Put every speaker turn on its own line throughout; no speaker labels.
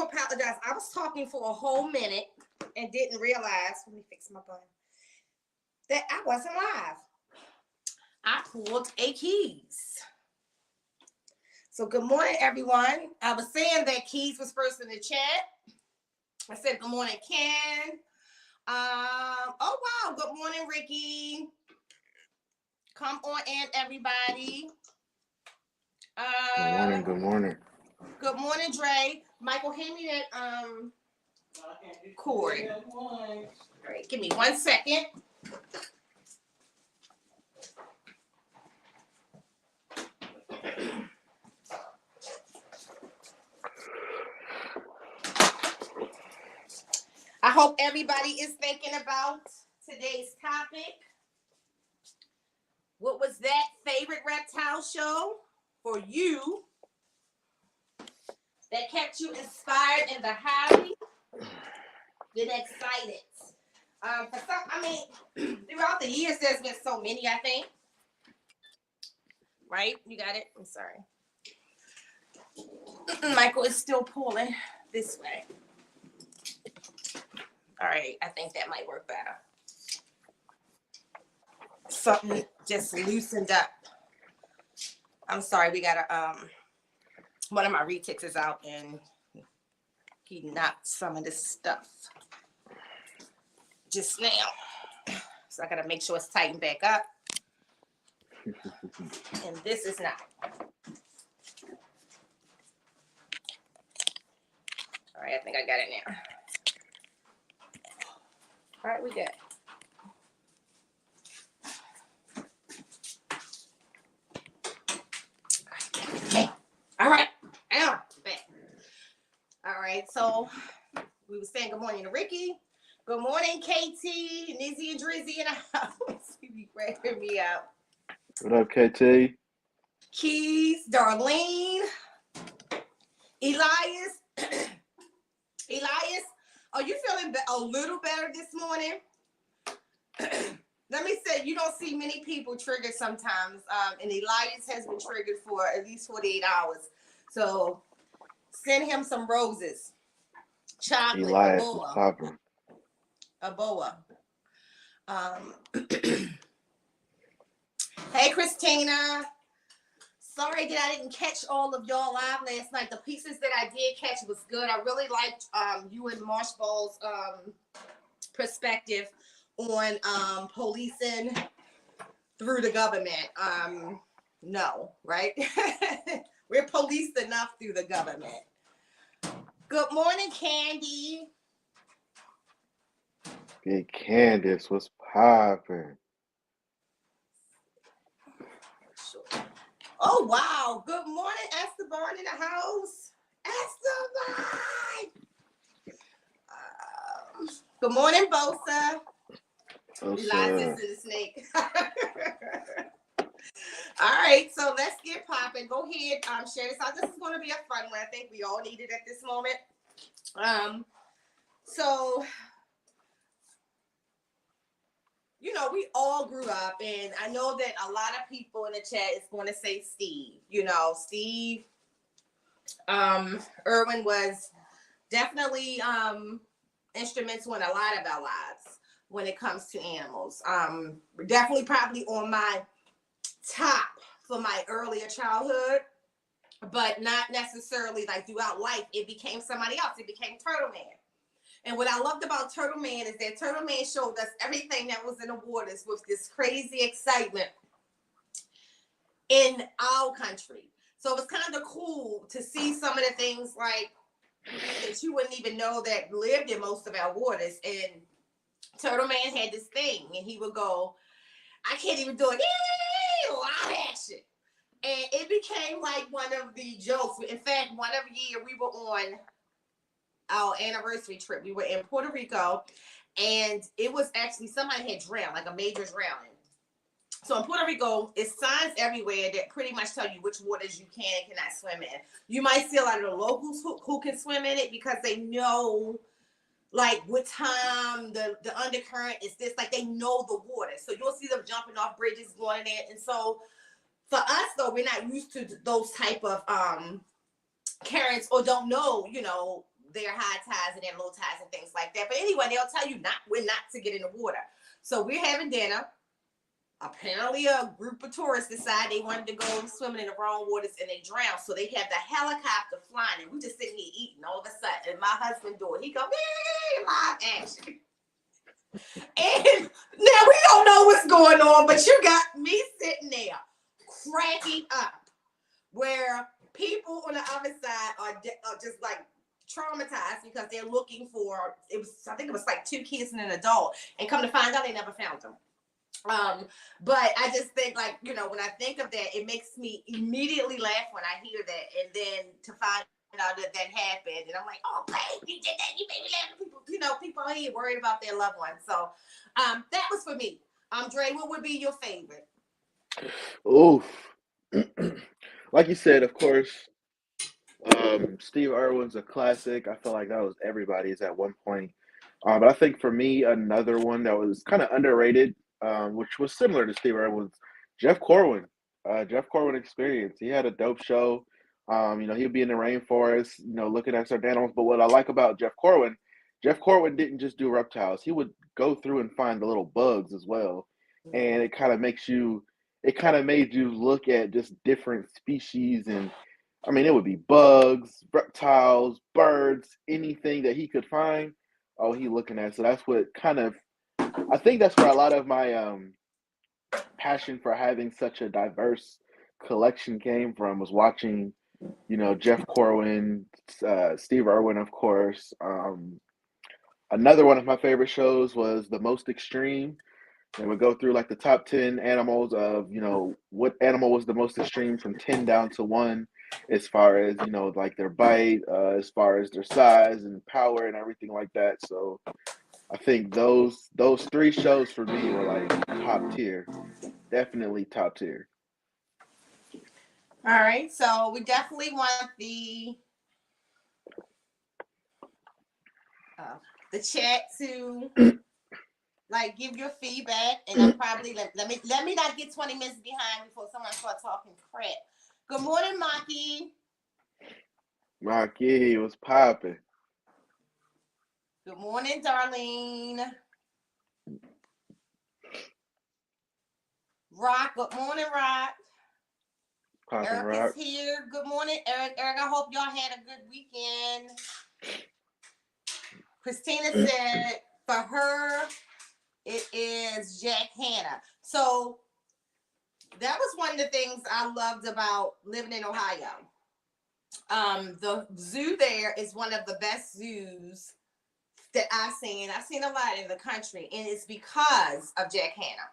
do apologize. I was talking for a whole minute and didn't realize, let me fix my bun, that I wasn't live. I pulled a Keys. So good morning, everyone. I was saying that Keys was first in the chat. I said good morning, Ken. Oh, wow. Good morning, Ricky. Come on in, everybody.
Good morning.
Good morning, Dre. Michael, hand me that cord. All right, give me 1 second. I hope everybody is thinking about today's topic. What was that favorite reptile show for you that kept you inspired in the hobby, then excited? Throughout the years, there's been so many, I think. Right? You got it? I'm sorry. Michael is still pulling this way. All right, I think that might work better. Something just loosened up. I'm sorry, we got one of my retics is out and he knocked some of this stuff just now. So I gotta make sure it's tightened back up. And this is not. All right, I think I got it now. All right, we good. Okay. All right. Now, back. All right, so we were saying good morning to Ricky. Good morning, KT, Nizzy and Drizzy in the house. You be cracking me out.
What up, KT?
Keys, Darlene, Elias. Elias, are you feeling a little better this morning? Let me say, you don't see many people triggered sometimes, and Elias has been triggered for at least 48 hours. So send him some roses, chocolate,
Elias is popping.
a boa. Hey, Christina. Sorry that I didn't catch all of y'all live last night. The pieces that I did catch was good. I really liked you and Marshball's perspective on policing through the government. No, right? We're policed enough through the government. Good morning, Candy.
Big Candace, what's popping?
Oh, wow. Good morning, Esteban in the house. Esteban. Good morning, Bosa. Elias is a snake. All right, so let's get popping. Go ahead, share this out. This is going to be a fun one. I think we all need it at this moment. So, you know, we all grew up, and I know that a lot of people in the chat is going to say Steve. You know, Steve Irwin was definitely instrumental in a lot of our lives when it comes to animals. Definitely probably on my top for my earlier childhood, but not necessarily like throughout life. It became somebody else. It became Turtle Man. And what I loved about Turtle Man is that Turtle Man showed us everything that was in the waters with this crazy excitement in our country. So it was kind of cool to see some of the things like that you wouldn't even know that lived in most of our waters. And Turtle Man had this thing, and he would go, I can't even do it. Yay! Live action. And it became like one of the jokes. In fact, one every year we were on our anniversary trip. We were in Puerto Rico, and it was actually somebody had drowned, like a major drowning. So in Puerto Rico, it's signs everywhere that pretty much tell you which waters you can and cannot swim in. You might see a lot of the locals who can swim in it because they know like what time the undercurrent is this, like they know the water. So you'll see them jumping off bridges, going in there. And so for us though, we're not used to those type of currents or don't know, you know, their high tides and their low tides and things like that. But anyway, they'll tell you when not to get in the water. So we're having dinner. Apparently a group of tourists decided they wanted to go swimming in the wrong waters and they drowned. So they have the helicopter flying and we just sitting here eating all of a sudden. And my husband do it. He go, hey, live action. And now we don't know what's going on, but you got me sitting there cracking up where people on the other side are just like traumatized because they're looking for, I think it was like 2 kids and an adult, and come to find out they never found them. But I just think, like, you know, when I think of that, it makes me immediately laugh when I hear that, and then to find out that happened, and I'm like, oh, babe, you did that, you made me laugh. People, you know, people are here worried about their loved ones. So that was for me. Dre, what would be your favorite?
Oof. Like you said, of course, Steve Irwin's a classic. I feel like that was everybody's at one point. But I think for me, another one that was kind of underrated, which was similar to Steve Irwin's, Jeff Corwin. Jeff Corwin Experience. He had a dope show. You know, he'd be in the rainforest, you know, looking at certain animals. But what I like about Jeff Corwin didn't just do reptiles. He would go through and find the little bugs as well. And it kind of made you look at just different species. And I mean, it would be bugs, reptiles, birds, anything that he could find. Oh, he looking at. So that's what I think that's where a lot of my passion for having such a diverse collection came from, was watching, you know, Jeff Corwin, Steve Irwin, of course. Another one of my favorite shows was The Most Extreme. And we go through like the top 10 animals of, you know, what animal was the most extreme from 10 down to 1, as far as, you know, like their bite, as far as their size and power and everything like that. So I think those 3 shows for me were like top tier, definitely top tier.
All right, so we definitely want the chat to like give your feedback, and I'm probably let me not get 20 minutes behind before someone starts talking crap. Good morning, Maki.
Maki was popping.
Good morning, Darlene. Rock. Good morning, Rock.
Popping
Eric
rock.
is here. Good morning, Eric. Eric, I hope y'all had a good weekend. Christina said for her, it is Jack Hanna. So that was one of the things I loved about living in Ohio. The zoo there is one of the best zoos that I've seen. I've seen a lot in the country, and it's because of Jack Hanna.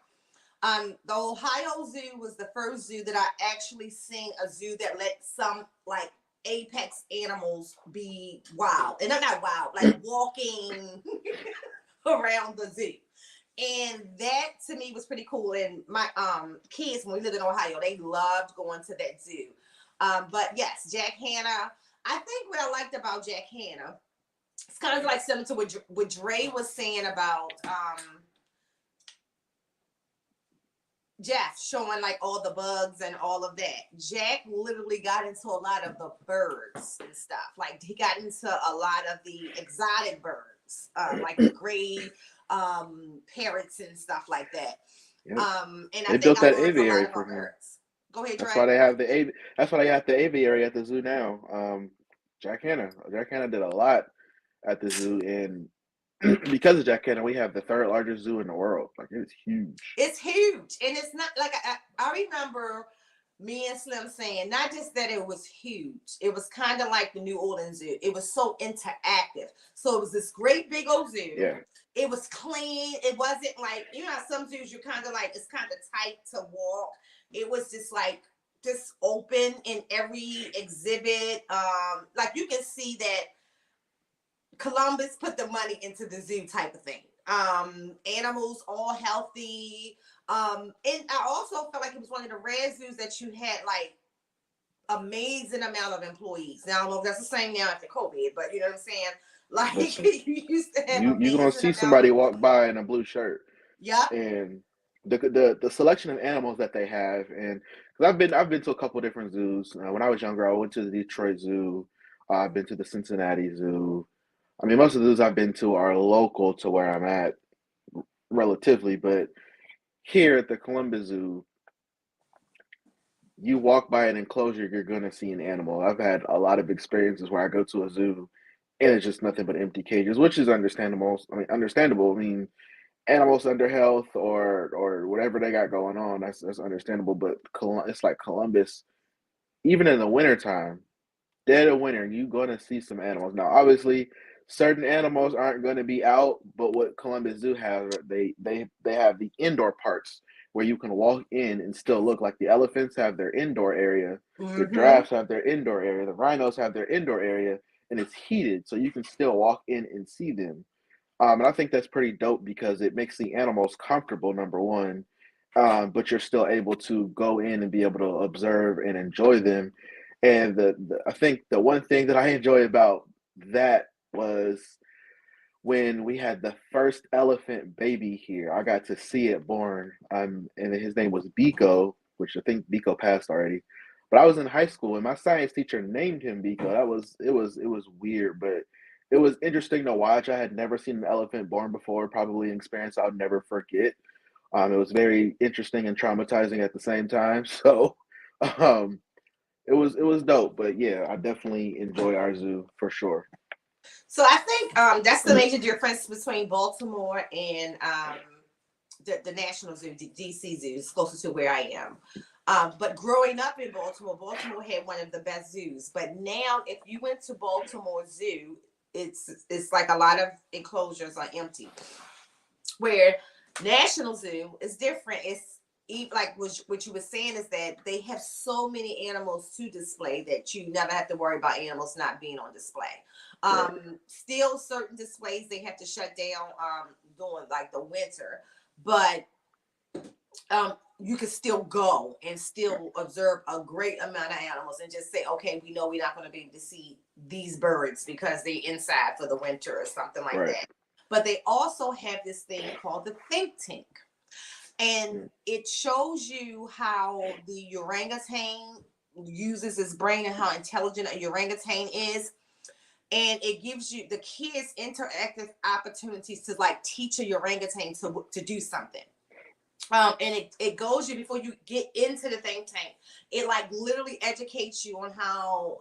The Ohio Zoo was the first zoo that I actually seen a zoo that let some like apex animals be wild, and they're not wild, like walking around the zoo. And that to me was pretty cool. And my kids, when we lived in Ohio, they loved going to that zoo. But yes, Jack Hanna. I think what I liked about Jack Hanna, it's kind of like similar to what Dre was saying about Jeff showing like all the bugs and all of that. Jack literally got into a lot of the birds and stuff. Like he got into a lot of the exotic birds, like the gray parrots and stuff like that.
Yep.
And
They
I think
built
I
that
learned a lot
aviary
about
for him.
birds. Go ahead, Dre.
That's why they have the aviary at the zoo now. Jack Hanna did a lot at the zoo, and because of Jack Hanna, we have the 3rd largest zoo in the world. Like, it's huge.
It's huge, and it's not like I remember me and Slim saying not just that it was huge. It was kind of like the New Orleans Zoo. It was so interactive. So it was this great big old zoo.
Yeah.
It was clean. It wasn't like, you know, some zoos you're kind of like, it's kind of tight to walk. It was just like just open in every exhibit. Like you can see that Columbus put the money into the zoo type of thing. Animals all healthy. And I also felt like it was one of the rare zoos that you had like amazing amount of employees. Now I don't know if that's the same now after COVID, but you know what I'm saying? Like you used to have
you're gonna see somebody walk by in a blue shirt.
Yep.
And the selection of animals that they have, and because I've been to a couple different zoos. When I was younger, I went to the Detroit Zoo. I've been to the Cincinnati Zoo. I mean, most of the zoos I've been to are local to where I'm at relatively, but here at the Columbus Zoo, you walk by an enclosure, you're going to see an animal. I've had a lot of experiences where I go to a zoo and it's just nothing but empty cages, which is understandable. I mean, understandable. I mean, animals under health or whatever they got going on, that's understandable. But it's like Columbus, even in the wintertime, dead of winter, you're going to see some animals. Now, obviously, certain animals aren't going to be out, but what Columbus Zoo has, they have the indoor parts where you can walk in and still look. Like the elephants have their indoor area, the
Mm-hmm.
giraffes have their indoor area, the rhinos have their indoor area, and it's heated, so you can still walk in and see them. And I think that's pretty dope because it makes the animals comfortable, number one, but you're still able to go in and be able to observe and enjoy them. And I think the one thing that I enjoy about that was when we had the first elephant baby here. I got to see it born, and his name was Biko, which I think Biko passed already. But I was in high school, and my science teacher named him Biko. It was weird, but it was interesting to watch. I had never seen an elephant born before, probably an experience I'll never forget. It was very interesting and traumatizing at the same time. So, um, it was dope. But yeah, I definitely enjoy our zoo for sure.
So I think that's the major difference between Baltimore and the National Zoo, the DC Zoo, is closer to where I am. But growing up in Baltimore, Baltimore had one of the best zoos. But now, if you went to Baltimore Zoo, it's like a lot of enclosures are empty. Where National Zoo is different. It's like what you were saying is that they have so many animals to display that you never have to worry about animals not being on display.
Right.
Still, certain displays they have to shut down during like the winter, but you can still go and still observe a great amount of animals and just say, okay, we know we're not going to be able to see these birds because they're inside for the winter or something like
Right.
that. But they also have this thing called the think tank. And
Mm.
it shows you how the orangutan uses his brain and how intelligent a orangutan is. And it gives you the kids interactive opportunities to like teach a orangutan to do something. And it goes you before you get into the think tank. It like literally educates you on how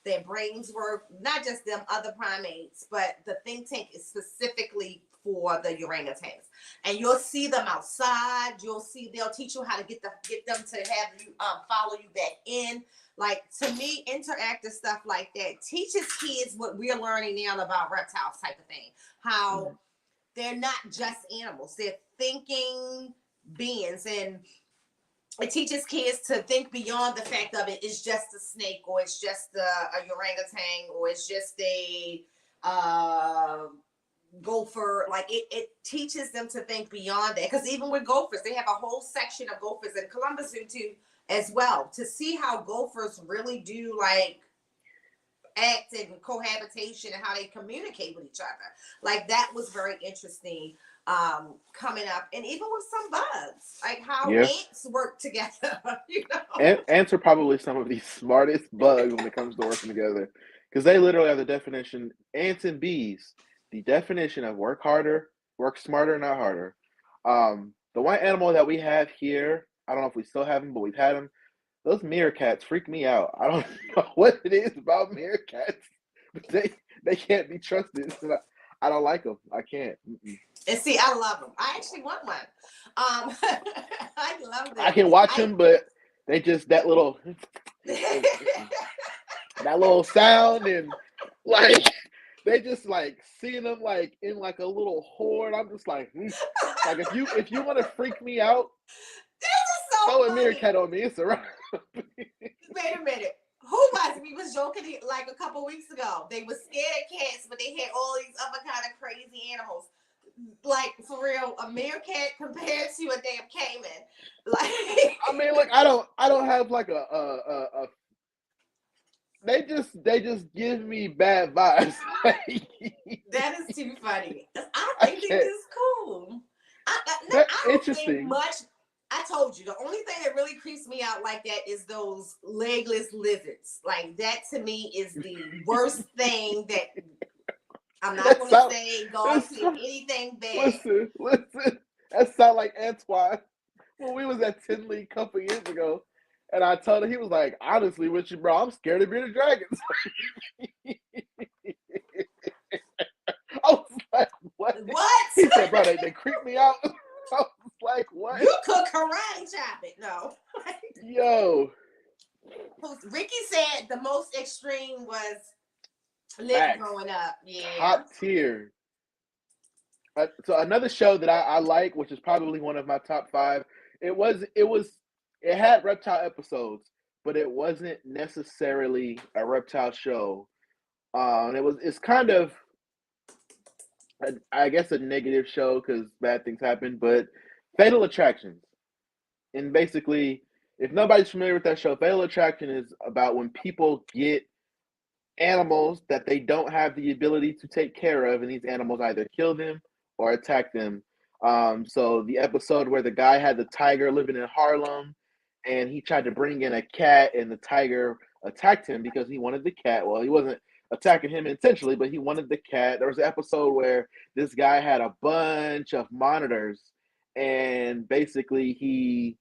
their brains work, not just them other primates, but the think tank is specifically for the orangutans. And you'll see them outside. They'll teach you how to get them to have you follow you back in. Like to me, interactive stuff like that teaches kids what we're learning now about reptiles type of thing. How they're not just animals; they're thinking beings, and it teaches kids to think beyond the fact of it's just a snake or it's just a orangutan or it's just a gopher. Like it teaches them to think beyond that, because even with gophers they have a whole section of gophers in Columbus Zoo too as well, to see how gophers really do like act and cohabitation and how they communicate with each other. Like that was very interesting coming up. And even with some bugs, like how
Yeah.
ants work together, you know.
Ants are probably some of the smartest bugs when it comes to working together, because they literally have the definition. Ants and bees, the definition of work harder, work smarter, not harder. The one animal that we have here, I don't know if we still have them, but we've had them. Those meerkats freak me out. I don't know what it is about meerkats, but they can't be trusted. I don't like them. I can't. Mm-mm.
And see, I love them. I actually want one. I love
I
them.
can watch
I
them, but they just that little sound, and like they just like seeing them like in like a little horde. I'm just like, like if you want to freak me out,
This is so
throw a
funny.
meerkat on me. It's around.
Wait a minute. Who was we was joking like a couple weeks ago? They were scared of cats, but they had all these other kind of crazy animals. Like for real, a meerkat compared to a damn caiman. Like
I mean, look, I don't have like a they just give me bad vibes.
that is too funny. I
I
think they're
can't.
just cool.
That
I don't think
interesting.
much. I told you, the only thing that really creeps me out like that is those legless lizards. Like that to me is the worst thing that I'm not
That
going to
sound,
say
that
God put
sound,
anything bad.
listen. That sound like Antoine when we was at Tinley a couple years ago. And I told him, he was like, honestly, with you, bro, I'm scared of bearded dragons. I was like, what?
What?
He said, bro, they creep me out. I was like, what?
You could karate chop it. No.
Yo.
Ricky said the most extreme was Lip
Facts.
growing up. Yeah.
Top tier. So another show that I like, which is probably one of my top 5, it had reptile episodes, but it wasn't necessarily a reptile show. It's kind of I guess a negative show because bad things happen, but Fatal Attractions. And basically, if nobody's familiar with that show, Fatal Attraction is about when people get animals that they don't have the ability to take care of, and these animals either kill them or attack them. So the episode where the guy had the tiger living in Harlem, and he tried to bring in a cat, and the tiger attacked him because he wanted the cat. Well, he wasn't attacking him intentionally, but he wanted the cat. There was an episode where this guy had a bunch of monitors, and basically he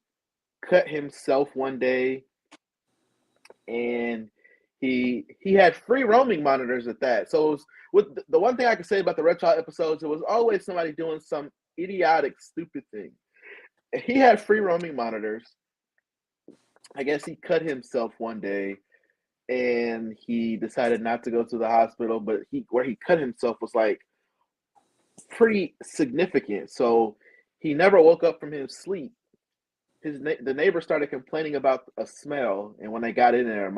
cut himself one day, and he had free roaming monitors at that. So it was, with the one thing I could say about the reptile episodes, it was always somebody doing some idiotic, stupid thing. He had free roaming monitors. I guess he cut himself one day, and he decided not to go to the hospital. But where he cut himself was like pretty significant, so he never woke up from his sleep. The neighbor started complaining about a smell, and when they got in there,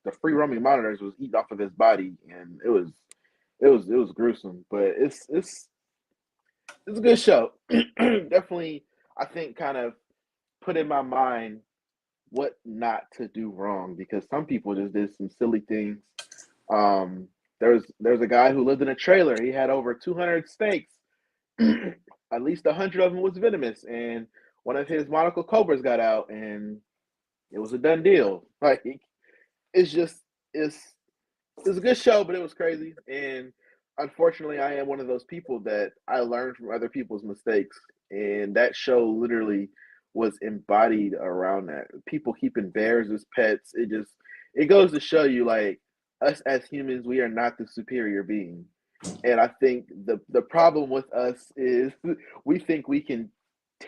the free roaming monitors was eating off of his body, and it was gruesome. But it's a good show. Definitely, I think kind of put in my mind what not to do wrong, because some people just did some silly things. There's a guy who lived in a trailer. He had over 200 snakes. At least 100 of them was venomous, and one of his monocle cobras got out, and it was a done deal. Like, it's just it's a good show, but it was crazy. And unfortunately, I am one of those people that I learned from other people's mistakes, and that show literally was embodied around that. People keeping bears as pets. It goes to show you, like, us as humans, we are not the superior being. And I think the problem with us is we think we can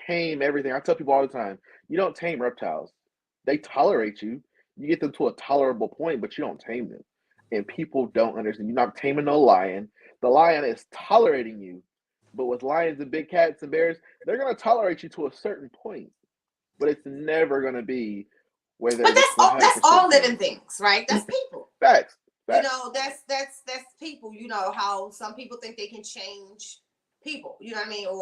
tame everything. I tell people all the time, you don't tame reptiles. They tolerate you. You get them to a tolerable point, but you don't tame them. And people don't understand. You're not taming no lion. The lion is tolerating you. But with lions and big cats and bears, they're going to tolerate you to a certain point. But it's never going to be where they're
But
just
that's
100%
all
tame.
living things, right? That's people.
Facts.
You know, that's people. You know how some people think they can change people. You know what I mean? And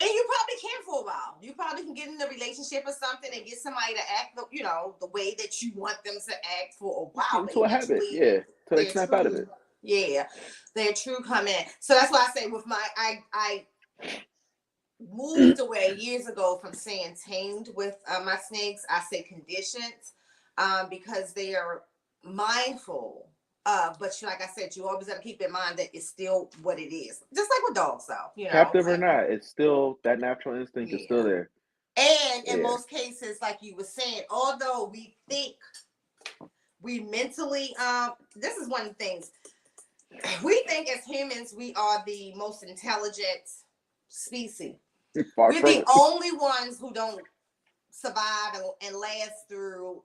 you probably can for a while. You probably can get in a relationship or something and get somebody to act, the way that you want them to act for a while.
Into a habit, yeah. So they snap out of it.
Yeah, their true come in. So that's why I say with I moved away years ago from saying tamed with my snakes. I say conditioned, because they are mindful. But like I said, you always have to keep in mind that it's still what it is. Just like with dogs, though,
Captive or not, it's still that natural instinct is still there.
And in most cases, like you were saying, although we think we mentally, this is one of the things we think as humans, we are the most intelligent species. We're the only ones who don't survive and last through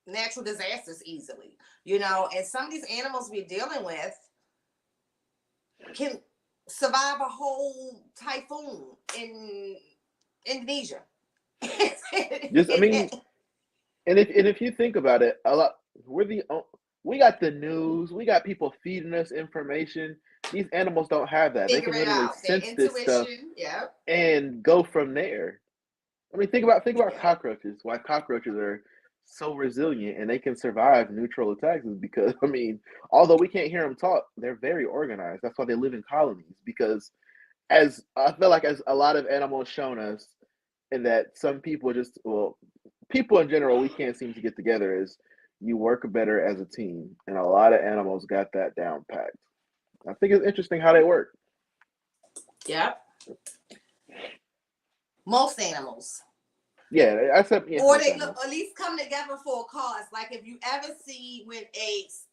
natural disasters easily, and some of these animals we're dealing with can survive a whole typhoon in Indonesia.
And if you think about it, we got the news, we got people feeding us information. These animals don't have that. They can literally sense this stuff and go from there. I mean, think about cockroaches. Why cockroaches are so resilient and they can survive neutral attacks is because, although we can't hear them talk, they're very organized. That's why they live in colonies, because as I feel like as a lot of animals shown us, and that some people just well, people in general, we can't seem to get together. Is you work better as a team, and a lot of animals got that down packed. I think it's interesting how they work.
Yep. Most animals.
Yeah, except yeah,
Or
most
they look
animals.
at least come together for a cause. Like if you ever see when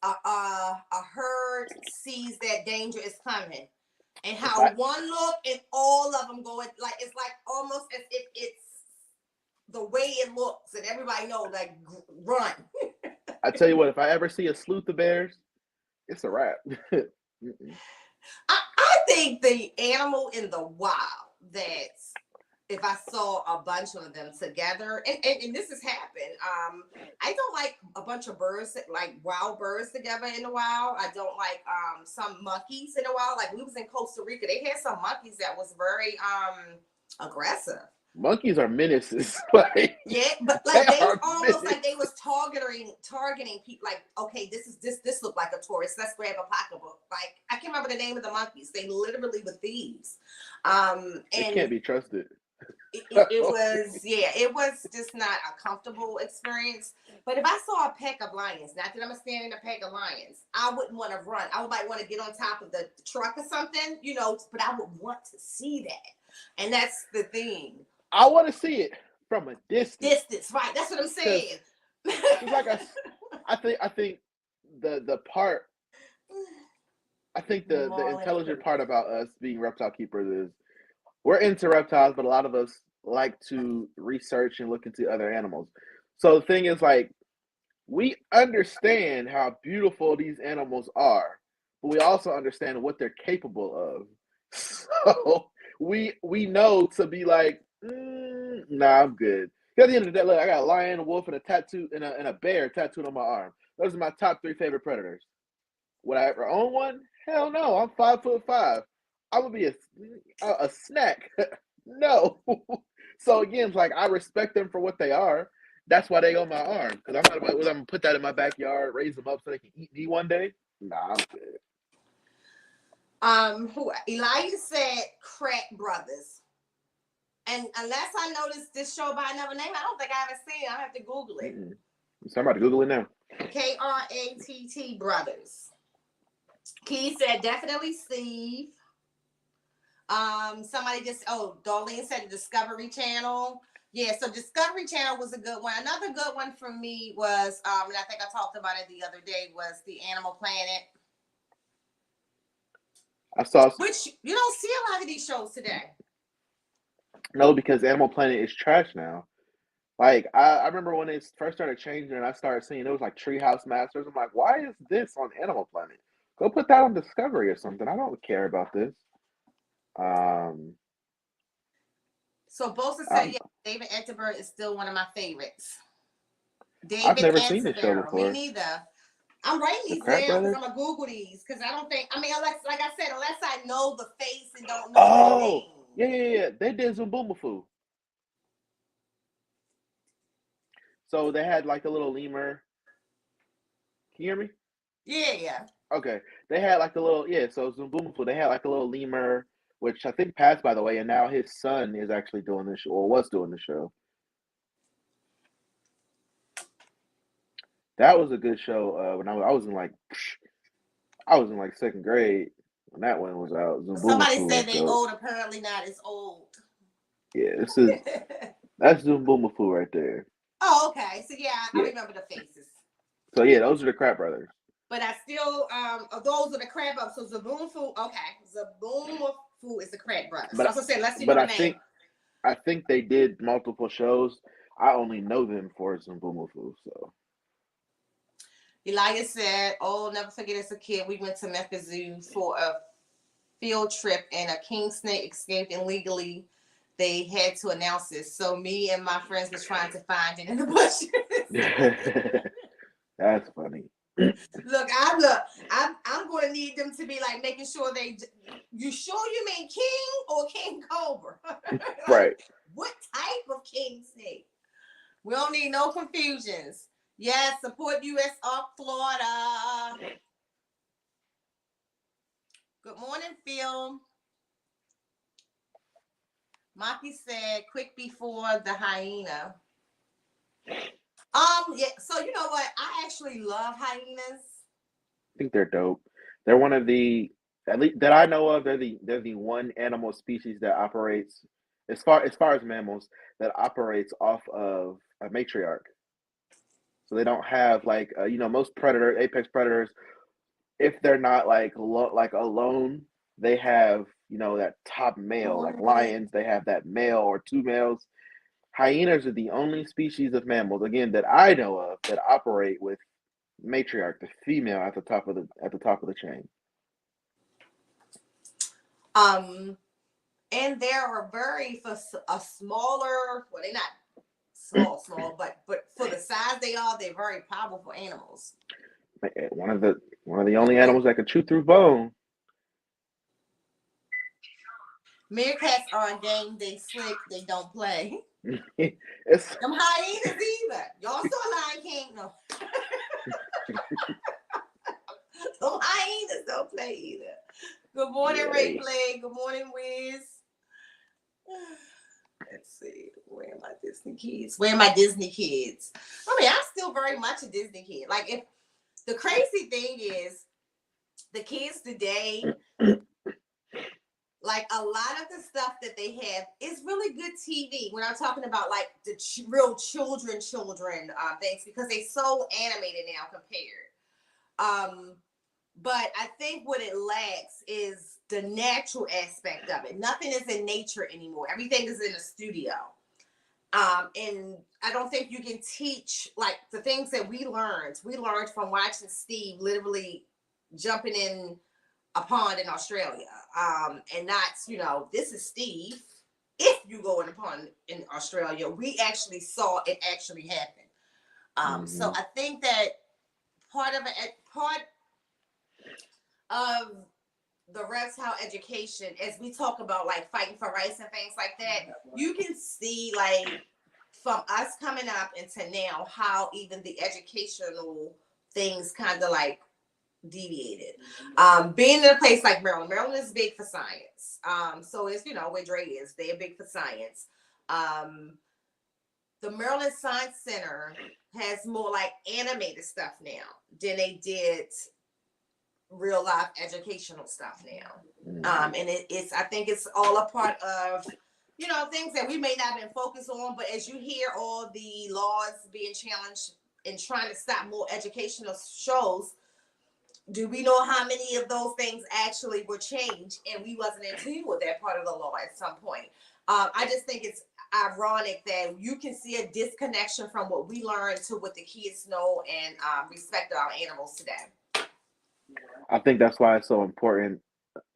a herd sees that danger is coming, and
If
how
I
one look and all of them go like it's like almost as if it's the way it looks, and everybody know like run.
I tell you what, if I ever see a sleuth of bears, it's a wrap.
I think the animal in the wild that if I saw a bunch of them together, and this has happened, I don't like a bunch of birds, like wild birds together in the wild. I don't like some monkeys in the wild. Like we was in Costa Rica, they had some monkeys that was very aggressive.
Monkeys are menaces. Like
Yeah, but
they
like they
are
almost
menaces.
like they was targeting people. Like, okay, this look like a tourist. Let's grab a pocketbook. Like I can't remember the name of the monkeys. They literally were thieves.
They
And
can't be trusted.
it was it was just not a comfortable experience. But if I saw a pack of lions, not that I'm standing in a pack of lions, I wouldn't want to run. I might want to get on top of the truck or something, but I would want to see that. And that's the thing.
I want to see it from a distance.
Distance, right? That's what I'm
Because
saying.
like I think the part I think the
Marlin.
intelligent part about us being reptile keepers is we're into reptiles, but a lot of us like to research and look into other animals. So the thing is, like, we understand how beautiful these animals are, but we also understand what they're capable of. So we know to be like, nah, I'm good. At the end of the day, look, I got a lion, a wolf, and a tattoo, and a bear tattooed on my arm. Those are my top 3 favorite predators. Would I ever own one? Hell no. I'm 5'5". I would be a snack. No. So again, it's like I respect them for what they are. That's why they on my arm. Because I'm not about whether I'm gonna put that in my backyard, raise them up so they can eat me one day. Nah, I'm good.
Who Elijah said Crack Brothers. And unless I notice this show by another name, I don't think I ever seen it. I have to Google it.
So I'm about to Google it now.
Kratt Brothers. Key said definitely Steve. Somebody just Darlene said the Discovery Channel. Yeah, so Discovery Channel was a good one. Another good one for me was, and I think I talked about it the other day, was the Animal Planet.
I saw.
Which you don't see a lot of these shows today.
No, because Animal Planet is trash now. Like I remember when it first started changing, and I started seeing it was like Treehouse Masters. I'm like, why is this on Animal Planet? Go put that on Discovery or something. I don't care about this.
So Bosa said, yeah, David Attenborough is still one of my favorites.
I've
David
never seen this show
Attenborough. Me
before.
neither. I'm writing
The
these
Kratt
down because
Brothers?
I'm gonna Google these because I don't think. I mean, like I said, unless I know the face and don't know the
Oh,
name.
yeah. They did Zoom. So they had like a little lemur. Can you hear me?
Yeah.
Okay. They had like a little So Zoom. They had like a little lemur, which I think passed by the way, and now his son is actually doing this show or was doing the show. That was a good show. When I was in like second grade when that one was out.
Somebody
Was
said they
dope.
old. Apparently not as old.
Yeah, that's Zoom right there.
Oh, okay. So yeah, I
Yeah.
remember the faces.
So yeah, those are the Kratt Brothers.
But I still those are the Kratt Brothers. So Zaboomafoo, okay. Zaboomafoo is the Kratt Brothers.
But
I was saying, let's see
but
the
I
name.
think they did multiple shows. I only know them for Zoom. So
Elijah said, "Oh, never forget as a kid, we went to Memphis Zoo for a field trip and a king snake escaped illegally. They had to announce this. So me and my friends was trying to find it in the bushes."
That's funny.
I'm going to need them to be like making sure you sure you mean king or king cobra? Like,
Right.
What type of king snake? We don't need no confusions. Yes, support U.S. off Florida. Good morning, Phil. Maki said, quick before the hyena. Yeah. So you know what? I actually love hyenas.
I think they're dope. They're one of the, at least that I know of, they're the one animal species that operates, as far as mammals, that operates off of a matriarch. So they don't have like most apex predators, if they're not like alone, they have that top male. Like
Mhm.
lions, they have that male or two males. Hyenas are the only species of mammals, again, that I know of that operate with matriarch, the female at the top of the chain.
Um, and there are very for a smaller. Well, they're not small, but for the size they are, they're very powerful animals.
One of the only animals that can chew through bone.
Meerkats are a game. They slick. They don't play.
It's
Them hyenas either. Y'all saw Lion King? No. Them hyenas don't play either. Good morning, Ray
yeah.
Play. Good morning, Wiz. Let's see. Where are my Disney kids? Where are my Disney kids? I mean, I'm still very much a Disney kid. Like, if the crazy thing is, the kids today, like a lot of the stuff that they have is really good TV. When I'm talking about like the real children things, because they're so animated now compared. But I think what it lacks is the natural aspect of it. Nothing is in nature anymore. Everything is in a studio. And I don't think you can teach like the things that we learned. We learned from watching Steve literally jumping in a pond in Australia. And not, this is Steve. If you go in a pond in Australia, we actually saw it actually happen. So
hmm
I think that part of the reptile education, as we talk about like fighting for rights and things like that, you can see like from us coming up into now how even the educational things kind of like deviated. Being in a place like Maryland, Maryland is big for science. So it's where Dre is, they're big for science. The Maryland Science Center has more like animated stuff now than they did real life educational stuff now. And it's I think it's all a part of things that we may not have been focused on, but as you hear all the laws being challenged and trying to stop more educational shows, do we know how many of those things actually were changed and we wasn't in tune with that part of the law at some point? I just think it's ironic that you can see a disconnection from what we learned to what the kids know and respect our animals today.
I think that's why it's so important.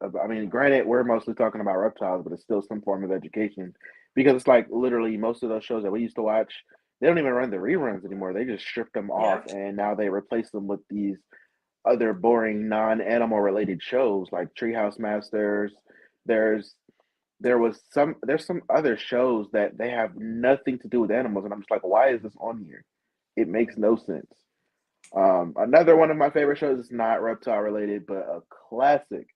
I mean, granted, we're mostly talking about reptiles, but it's still some form of education because it's like literally most of those shows that we used to watch, they don't even run the reruns anymore. They just strip them
Yeah.
off and now they replace them with these other boring non-animal related shows like Treehouse Masters. There's there's some other shows that they have nothing to do with animals, and I'm just like, why is this on here? It makes no sense. Another one of my favorite shows is not reptile related, but a classic.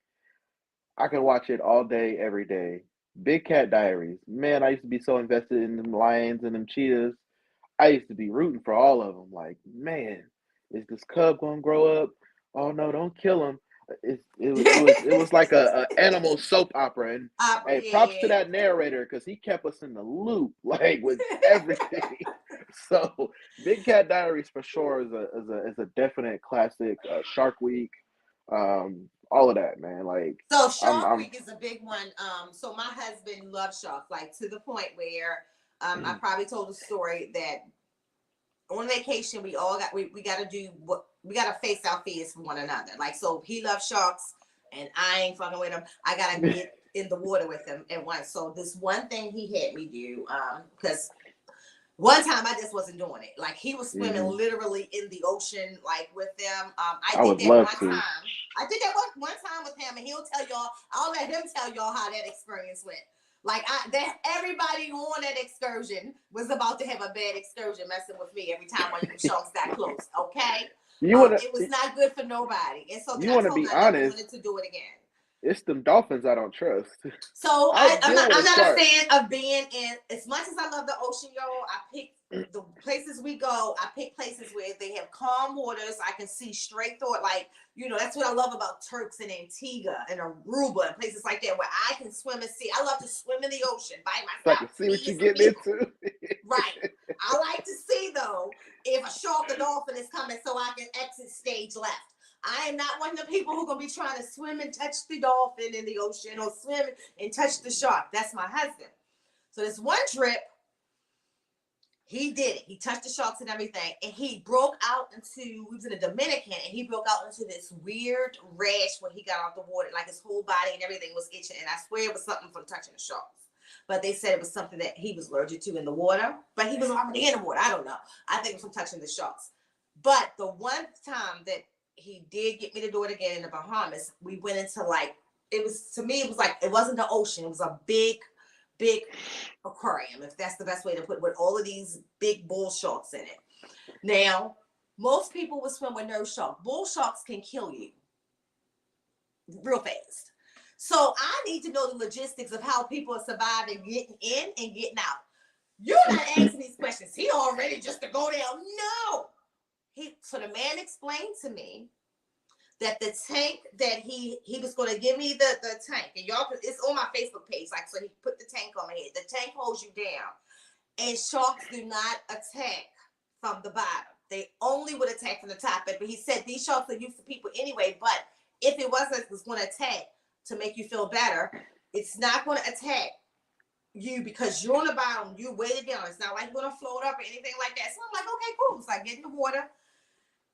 I can watch it all day, every day. Big Cat Diaries. Man, I used to be so invested in them lions and them cheetahs. I used to be rooting for all of them. Like, man, is this cub gonna grow up? Oh no, don't kill him. It was like a animal soap opera, and hey, props to
Yeah.
that narrator because he kept us in the loop, like with everything. So, Big Cat Diaries for sure is a definite classic. Shark Week, all of that, man. Like,
So
I'm
Shark
I'm
Week is a big one. So my husband loves sharks, like to the point where I probably told a story that on vacation we got to do what we got to face our fears for one another. Like, so he loves sharks and I ain't fucking with him. I gotta get in the water with him at once. So this one thing he had me do, because one time I just wasn't doing it. Like, he was swimming
Mhm.
literally in the ocean, like with them. I
I
did
would
that
love
one
to.
time. I did that one time with him, and he'll tell y'all. I'll let him tell y'all how that experience went. Like, everybody on that excursion was about to have a bad excursion messing with me every time one of them sharks got close. Okay,
You wanna
it was not good for nobody, and so
you
I
wanna
told him
be
I never
honest?
wanted to do it again.
It's them dolphins I don't trust.
So
I'll
I'm
deal
not,
with
I'm
a
not a
shark.
fan of being in. As much as I love the ocean, y'all, I pick the places we go. I pick places where they have calm waters. I can see straight through it. Like, that's what I love about Turks and Antigua and Aruba and places like that where I can swim and see. I love to swim in the ocean by
So I
myself.
can see what
Me
you're
and some
getting
people.
into.
Right. I like to see though if a shark or dolphin is coming so I can exit stage left. I am not one of the people who are gonna be trying to swim and touch the dolphin in the ocean or swim and touch the shark. That's my husband. So this one trip, he did it. He touched the sharks and everything, and he broke out into. We was in the Dominican, and he broke out into this weird rash when he got out the water, like his whole body and everything was itching. And I swear it was something from touching the sharks. But they said it was something that he was allergic to in the water. But he was already in the water. I don't know. I think it was from touching the sharks. But the one time that he did get me to do it again in the Bahamas, we went into it was like, it wasn't the ocean. It was a big aquarium, if that's the best way to put it, with all of these big bull sharks in it. Now, most people would swim with no shark. Bull sharks can kill you real fast. So I need to know the logistics of how people are surviving, getting in and getting out. You're not asking these questions. He already just to go down. No. So the man explained to me that the tank that he was going to give me the tank, and y'all, it's on my Facebook page. Like, so he put the tank on my head. The tank holds you down, and sharks do not attack from the bottom. They only would attack from the top. But he said these sharks are used to people anyway. But if it was going to attack to make you feel better, it's not going to attack you because you're on the bottom. You weighted down. It's not like you're going to float up or anything like that. So I'm like, okay, cool. So I get in the water.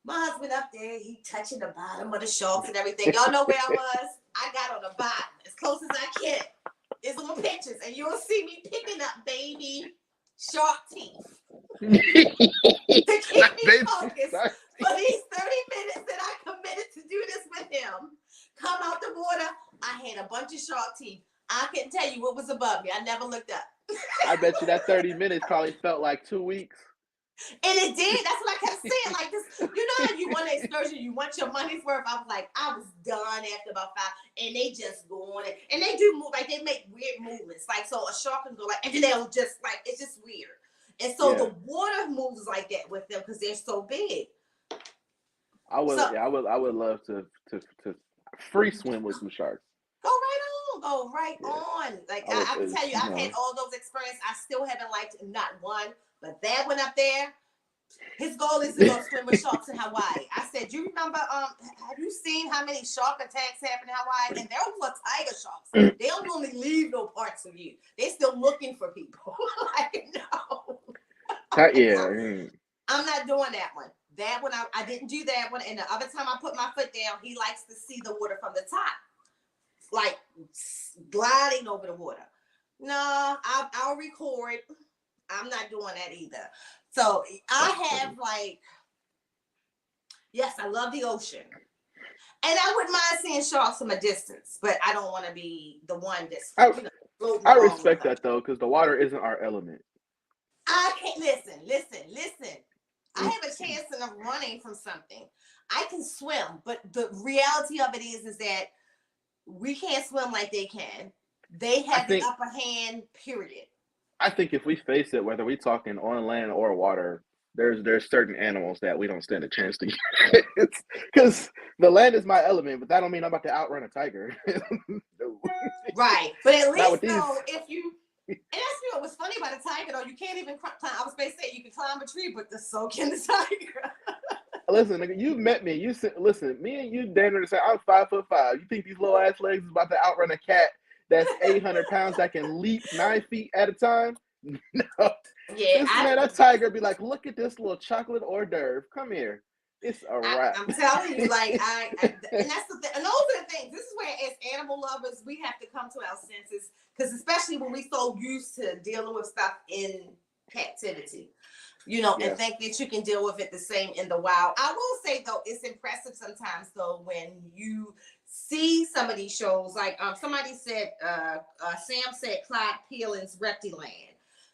My husband up there, he touching the bottom of the sharks and everything. Y'all know where I was? I got on the bottom as close as I can. It's on pictures, and you'll see me picking up baby shark teeth to keep me focused for these 30 minutes that I committed to do this with him. Come out the water, I had a bunch of shark teeth. I couldn't tell you what was above me. I never looked up.
I bet you that 30 minutes probably felt like 2 weeks.
And it did. That's what I kept saying. Like this, how you want an excursion, you want your money's worth. I was like, I was done after about 5, and they just go on it, and they do move, like they make weird movements. Like, so a shark can go like, and then they'll just like, it's just weird. And so the water moves like that with them because they're so big.
I would love to free swim with some sharks.
Go right on. Like I can tell you, I've had all those experiences. I still haven't liked not one. But that one up there, his goal is to go swim with sharks in Hawaii. I said, you remember, have you seen how many shark attacks happen in Hawaii? And those are tiger sharks. They don't normally leave no parts of you. They're still looking for people. Like, no. I'm not doing that one. That one, I didn't do that one. And the other time I put my foot down, he likes to see the water from the top. Like gliding over the water. No, I'll record. I'm not doing that either. So I have yes, I love the ocean. And I wouldn't mind seeing sharks from a distance, but I don't want to be the one that's
I respect that though, because the water isn't our element.
I can't listen. I have a chance of running from something. I can swim, but the reality of it is that we can't swim like they can. They have the upper hand, period.
I think if we face it, whether we're talking on land or water, there's certain animals that we don't stand a chance to get. Because the land is my element, but that don't mean I'm about to outrun a tiger. No.
Right. But at least though, if you, and that's what's funny about a tiger though, you can't even climb. I was going to say you can climb a tree, but so can the tiger.
Listen, nigga, you met me. You said, listen, me and you, Daniel, say I'm 5'5". You think these little ass legs is about to outrun a cat that's 800 pounds that can leap 9 feet at a time? No. Yeah, that tiger be like, look at this little chocolate hors d'oeuvre. Come here. It's a wrap.
I'm telling you, like and that's the thing. And those are the things. This is where, as animal lovers, we have to come to our senses, because especially when we so used to dealing with stuff in captivity, and think that you can deal with it the same in the wild. I will say though, it's impressive sometimes though when you see some of these shows. Like somebody said, Sam said Clyde Peelin's Reptile.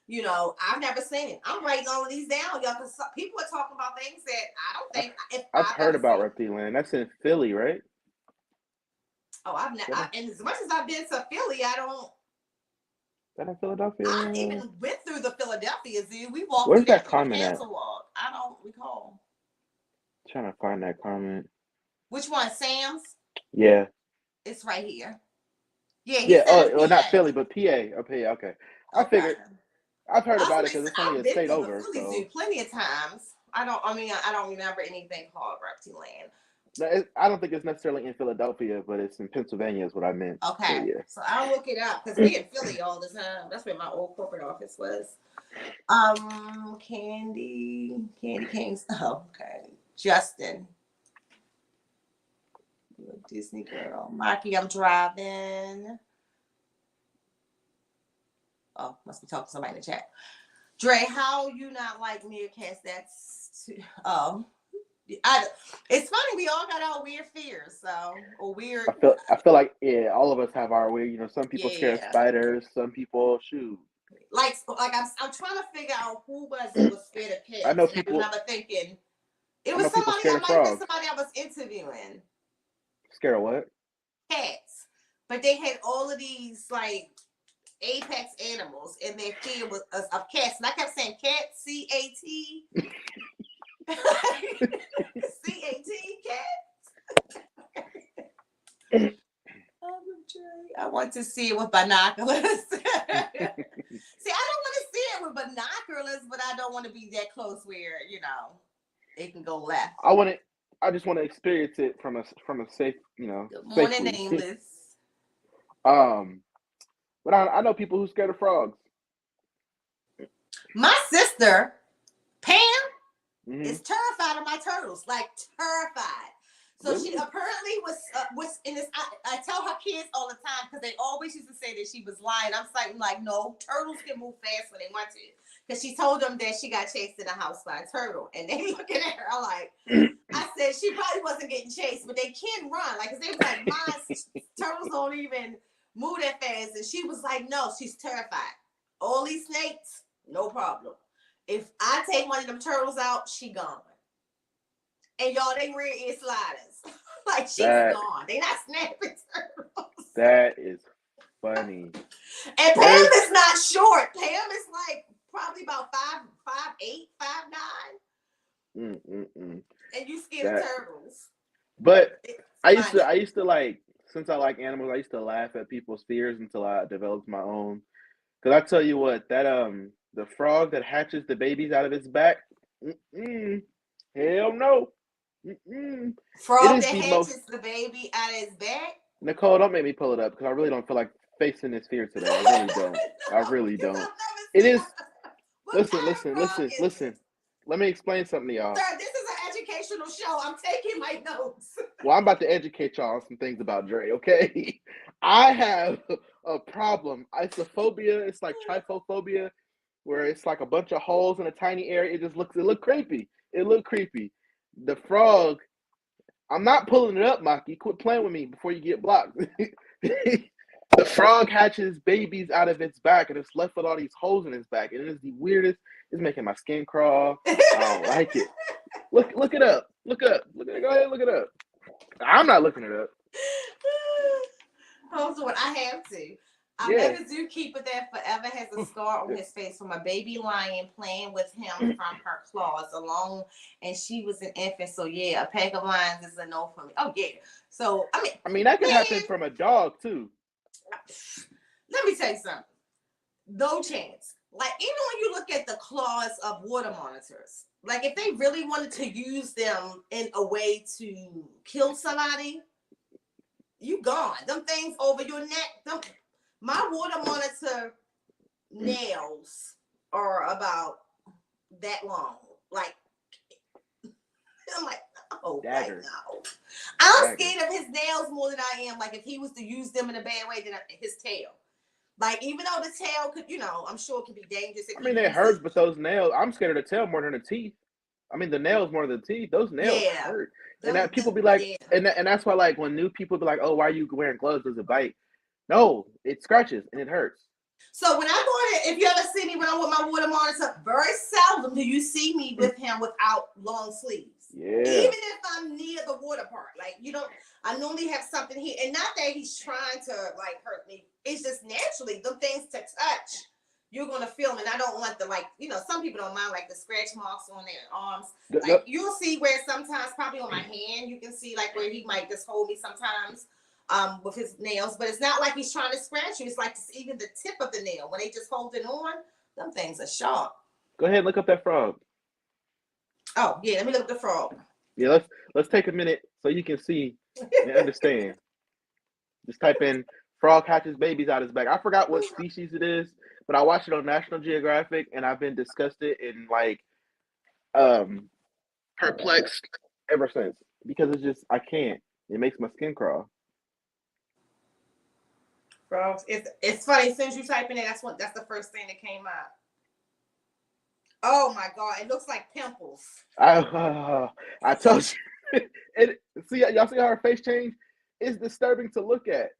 I've never seen it. I'm writing all of these down, y'all, because people are talking about things that I don't think
I've heard about Reptile. That's in Philly, right?
Oh, and as much as I've been to Philly, I don't.
That in Philadelphia?
I even went through the Philadelphia Zoo. We walked
Where's
through there
that
through the
comment at?
castle walk. I don't recall.
Trying to find that comment.
Which one, Sam's?
Yeah.
It's right here. Yeah, he
Yeah.
said
Oh,
it's
not
PA.
Philly, but PA. Oh, PA. Okay. I figured. I've heard about it because it's only
I've
a
been
state
to
over.
the Philly
So
Zoo plenty of times. I don't remember anything called Reptile Land.
no, I don't think it's necessarily in Philadelphia, but it's in Pennsylvania is what I meant.
Okay. So I'll look it up because we in Philly all the time. That's where my old corporate office was. Candy Kings. Oh, okay. Justin. You're a Disney girl. Marky, I'm driving. Oh, must be talking to somebody in the chat. Dre, how you not like meerkats? That's it's funny, we all got our weird fears, or weird.
I feel like all of us have our weird. You know, some people scare of spiders, some people shoot.
Like I'm trying to figure out who was scared of cats.
I know people.
I remember thinking it was somebody.
Scared
I
of
might
frogs.
have been somebody I was interviewing.
Scared of what?
Cats, but they had all of these like apex animals, and their fear was of cats, and I kept saying cat, C-A-T. C-A-T, cat. I want to see it with binoculars. See, I don't want to see it with binoculars, but I don't want to be that close where, it can go left.
I just want to experience it from a safe,
Good morning, nameless.
But I know people who scared of frogs.
My sister, Pam, is terrified of my turtles, like terrified. So really? She apparently was in this. I tell her kids all the time because they always used to say that she was lying. I'm like, no, turtles can move fast when they want to. Because she told them that she got chased in the house by a turtle, and they looking at her like, I said she probably wasn't getting chased, but they can run. Like, cause they was like, my turtles don't even move that fast, and she was like, no, she's terrified. All these snakes, no problem. If I take one of them turtles out, she gone. And y'all, they rear ear sliders. Like, she's gone. They not snapping turtles.
That is funny.
And Pam is not short. Pam is like probably about 5'8", 5'9". And you scared of turtles.
But I used to like, since I like animals, I used to laugh at people's fears until I developed my own. Because I tell you what, that the frog that hatches the babies out of its back, hell no.
Frog that hatches the baby out of his back?
Nicole, don't make me pull it up because I really don't feel like facing this fear today. I really don't. No, I really don't. It is. Listen. Let me explain something to y'all.
Sir, this is an educational show. I'm taking my notes.
Well, I'm about to educate y'all on some things about Dre, okay? I have a problem. Isophobia. It's like trypophobia, where it's like a bunch of holes in a tiny area. It looked creepy. It looked creepy. The frog, I'm not pulling it up, Maki. Quit playing with me before you get blocked. The frog hatches babies out of its back, and it's left with all these holes in its back. And it is the weirdest. It's making my skin crawl. I don't like it. Look it up. Look up. Go ahead, look it up. I'm not looking it up.
Hold on, I have to. I met a zookeeper that forever has a scar on his face from a baby lion playing with him from her claws along, and she was an infant. So yeah, a pack of lions is a no for me. Oh yeah. So I mean
that can happen from a dog too.
Let me tell you something. No chance. Like, even when you look at the claws of water monitors, like if they really wanted to use them in a way to kill somebody, you gone. Them things over your neck. My water monitor nails are about that long. Like, I'm like, oh, like, no. I'm scared of his nails more than I am. Like, if he was to use them in a bad way, than his tail. Like, even though the tail could, I'm sure it can be dangerous.
It hurts, but those nails, I'm scared of the tail more than the teeth. I mean, the nails more than the teeth. Those nails hurt. And that people be like, and that's why, like, when new people be like, oh, why are you wearing gloves? Does it bite? No, it scratches and it hurts.
So when I go in, if you ever see me when I'm with my water monitor, very seldom do you see me with him without long sleeves.
Yeah.
Even if I'm near the water part, like I normally have something here, and not that he's trying to like hurt me. It's just naturally the things to touch, you're gonna feel them, and I don't want the some people don't mind like the scratch marks on their arms. Like you'll see where sometimes probably on my hand you can see like where he might just hold me sometimes with his nails, but it's not like he's trying to scratch you. It's like even the tip of the nail when they just hold it on, them things are sharp.
Go ahead and look up that frog.
Oh yeah, let me look up the frog.
Yeah, let's take a minute so you can see and understand. Just type in frog hatches babies out his back. I forgot what species it is, but I watched it on National Geographic, and I've been disgusted and like perplexed ever since because it's just I can't. It makes my skin crawl.
Frogs. It's funny. As soon as you type in it, that's the first thing that came up. Oh my God! It looks like pimples.
I told you. Y'all see how her face changed? It's disturbing to look at.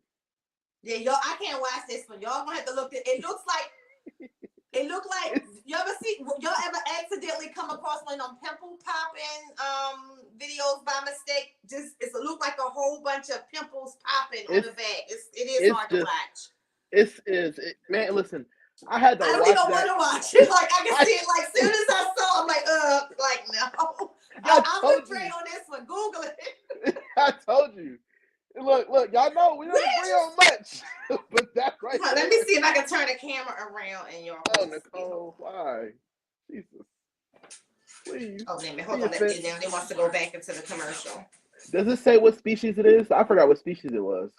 Yeah, y'all. I can't watch this one. Y'all gonna have to look at. It looks like. It looked like y'all ever accidentally come across one of them pimple popping videos by mistake? It looked like a whole bunch of pimples popping on the back. It is hard to watch.
Man, listen. I had to watch that.
I don't even want to watch it. Like I can see it. Like soon as I saw, I'm like, no. I'm with Dre on this one. Google it.
I told you. Look, y'all know we don't agree on much, but that's right.
Let me see if I can turn the camera around and y'all.
Oh, Nicole, why? Jesus, please.
Oh, wait a minute. Hold on. They wants to go back into the commercial.
Does it say what species it is? I forgot what species it was.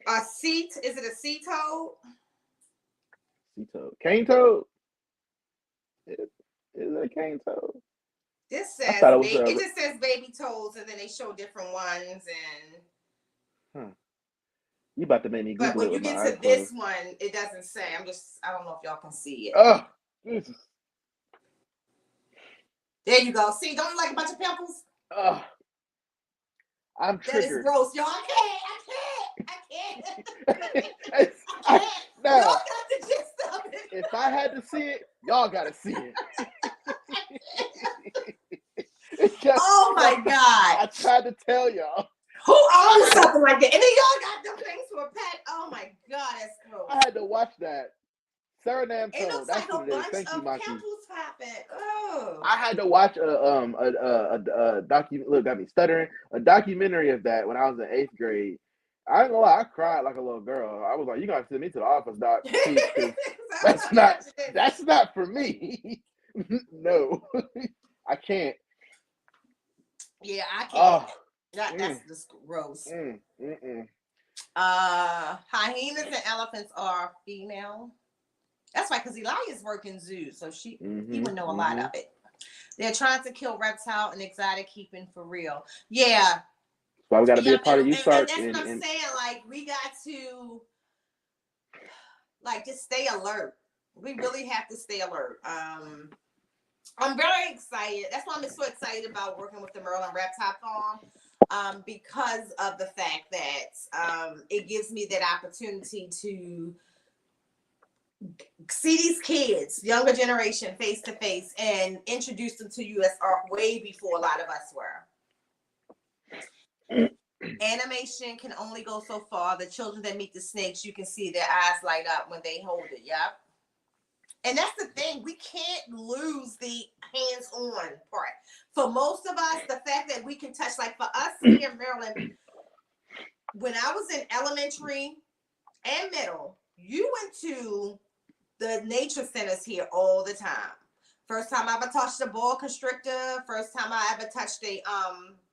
Is it a sea toad?
Sea toad. Cane toad? Is it a cane toad?
This says it just says baby toads, and then they show different ones and.
You about to make me Google it.
But when you get to this one, it doesn't say. I don't know if y'all can see it.
Oh, Jesus.
There you go. See, don't you like a bunch of pimples?
I'm triggered.
That is gross, y'all. I can't.
Now,
y'all got the gist of it.
If I had to see it, y'all gotta see it.
Oh my God.
I tried to tell y'all.
Who owns something like that? And then y'all got them things for a pet. Oh my God, that's gross.
I had to watch that. Suriname toad.
It looks
That's
like
what it is. Thank you, Maki.
pimples popping. Oh.
I had to watch got me stuttering. A documentary of that when I was in 8th grade. I ain't gonna lie, I cried like a little girl. I was like, "You gotta send me to the office, doc. That's not for me. No, I can't.
Yeah, I can't. That's just gross. Hyenas and elephants are female. That's right, because Elias working zoos, so he would know a lot of it. They're trying to kill reptile and exotic keeping for real. Yeah.
So we got to be a part of you, Sark.
That's what I'm saying. Like we got to, just stay alert. We really have to stay alert. I'm very excited. That's why I'm so excited about working with the Maryland Reptile Farm, because of the fact that it gives me that opportunity to see these kids, younger generation, face to face, and introduce them to USR way before a lot of us were. Animation can only go so far. The children that meet the snakes, you can see their eyes light up when they hold it. Yep. And that's the thing. We can't lose the hands-on part. For most of us, the fact that we can touch, like for us here in Maryland, when I was in elementary and middle, you went to the nature centers here all the time. First time I ever touched a boa constrictor. First time I ever touched a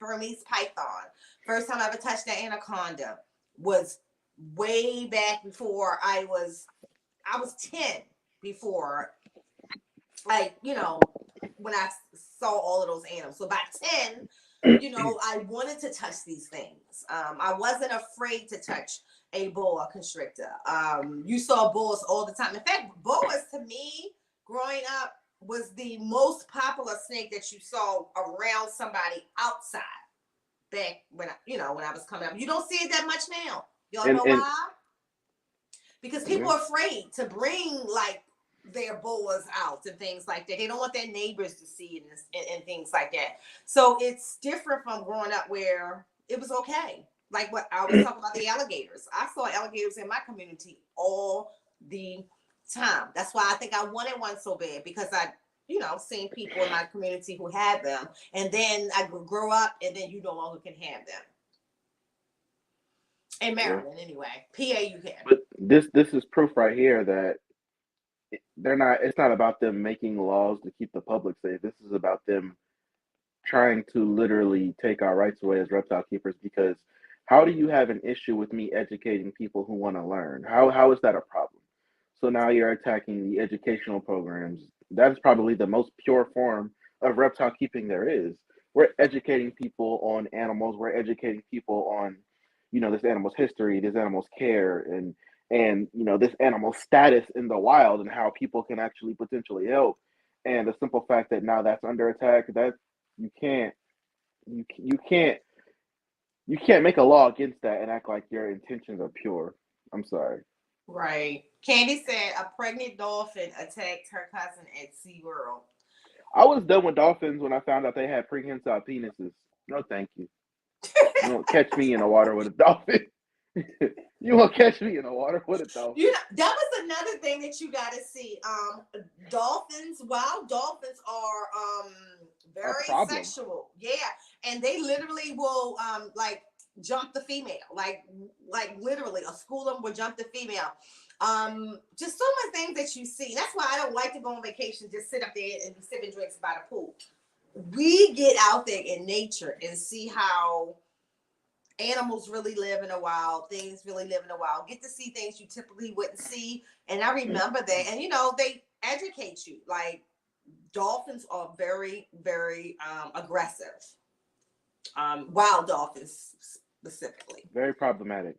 Burmese python. First time I ever touched an anaconda was way back before I was 10 before, when I saw all of those animals. So by 10, I wanted to touch these things. I wasn't afraid to touch a boa constrictor. You saw boas all the time. In fact, boas to me growing up was the most popular snake that you saw around somebody outside back when I was coming up. You don't see it that much now. Y'all know why? Because people are afraid to bring their boas out and things like that. They don't want their neighbors to see and things like that. So it's different from growing up where it was okay. Like what I was talking about, the alligators. I saw alligators in my community all the time. That's why I think I wanted one so bad, because I, seen people in my community who had them, and then I grow up, and then you no longer can have them. In Maryland, anyway. PA, you can.
But this is proof right here that they're not. It's not about them making laws to keep the public safe. This is about them trying to literally take our rights away as reptile keepers. Because how do you have an issue with me educating people who want to learn? How is that a problem? So now you're attacking the educational programs. That is probably the most pure form of reptile keeping there is. We're educating people on animals. We're educating people on, this animal's history, this animal's care, and this animal's status in the wild, and how people can actually potentially help. And the simple fact that now that's under attack, that you can't you can't you can't make a law against that and act like your intentions are pure. I'm sorry.
Right. Candy said a pregnant dolphin attacked her cousin at SeaWorld.
I was done with dolphins when I found out they had prehensile penises. No, thank you. You won't catch me in the water with a dolphin. You won't catch me in the water with a dolphin.
That was another thing that you got to see. Wild dolphins are very sexual. Yeah, and they literally will like jump the female, like literally a school of them will jump the female. Just so much things that you see. That's why I don't like to go on vacation, just sit up there and be sipping drinks by the pool. We get out there in nature and see how animals really live in the wild, things really live in the wild, get to see things you typically wouldn't see. And I remember that. And they educate you. Like, dolphins are very, very aggressive. Wild dolphins specifically.
Very problematic.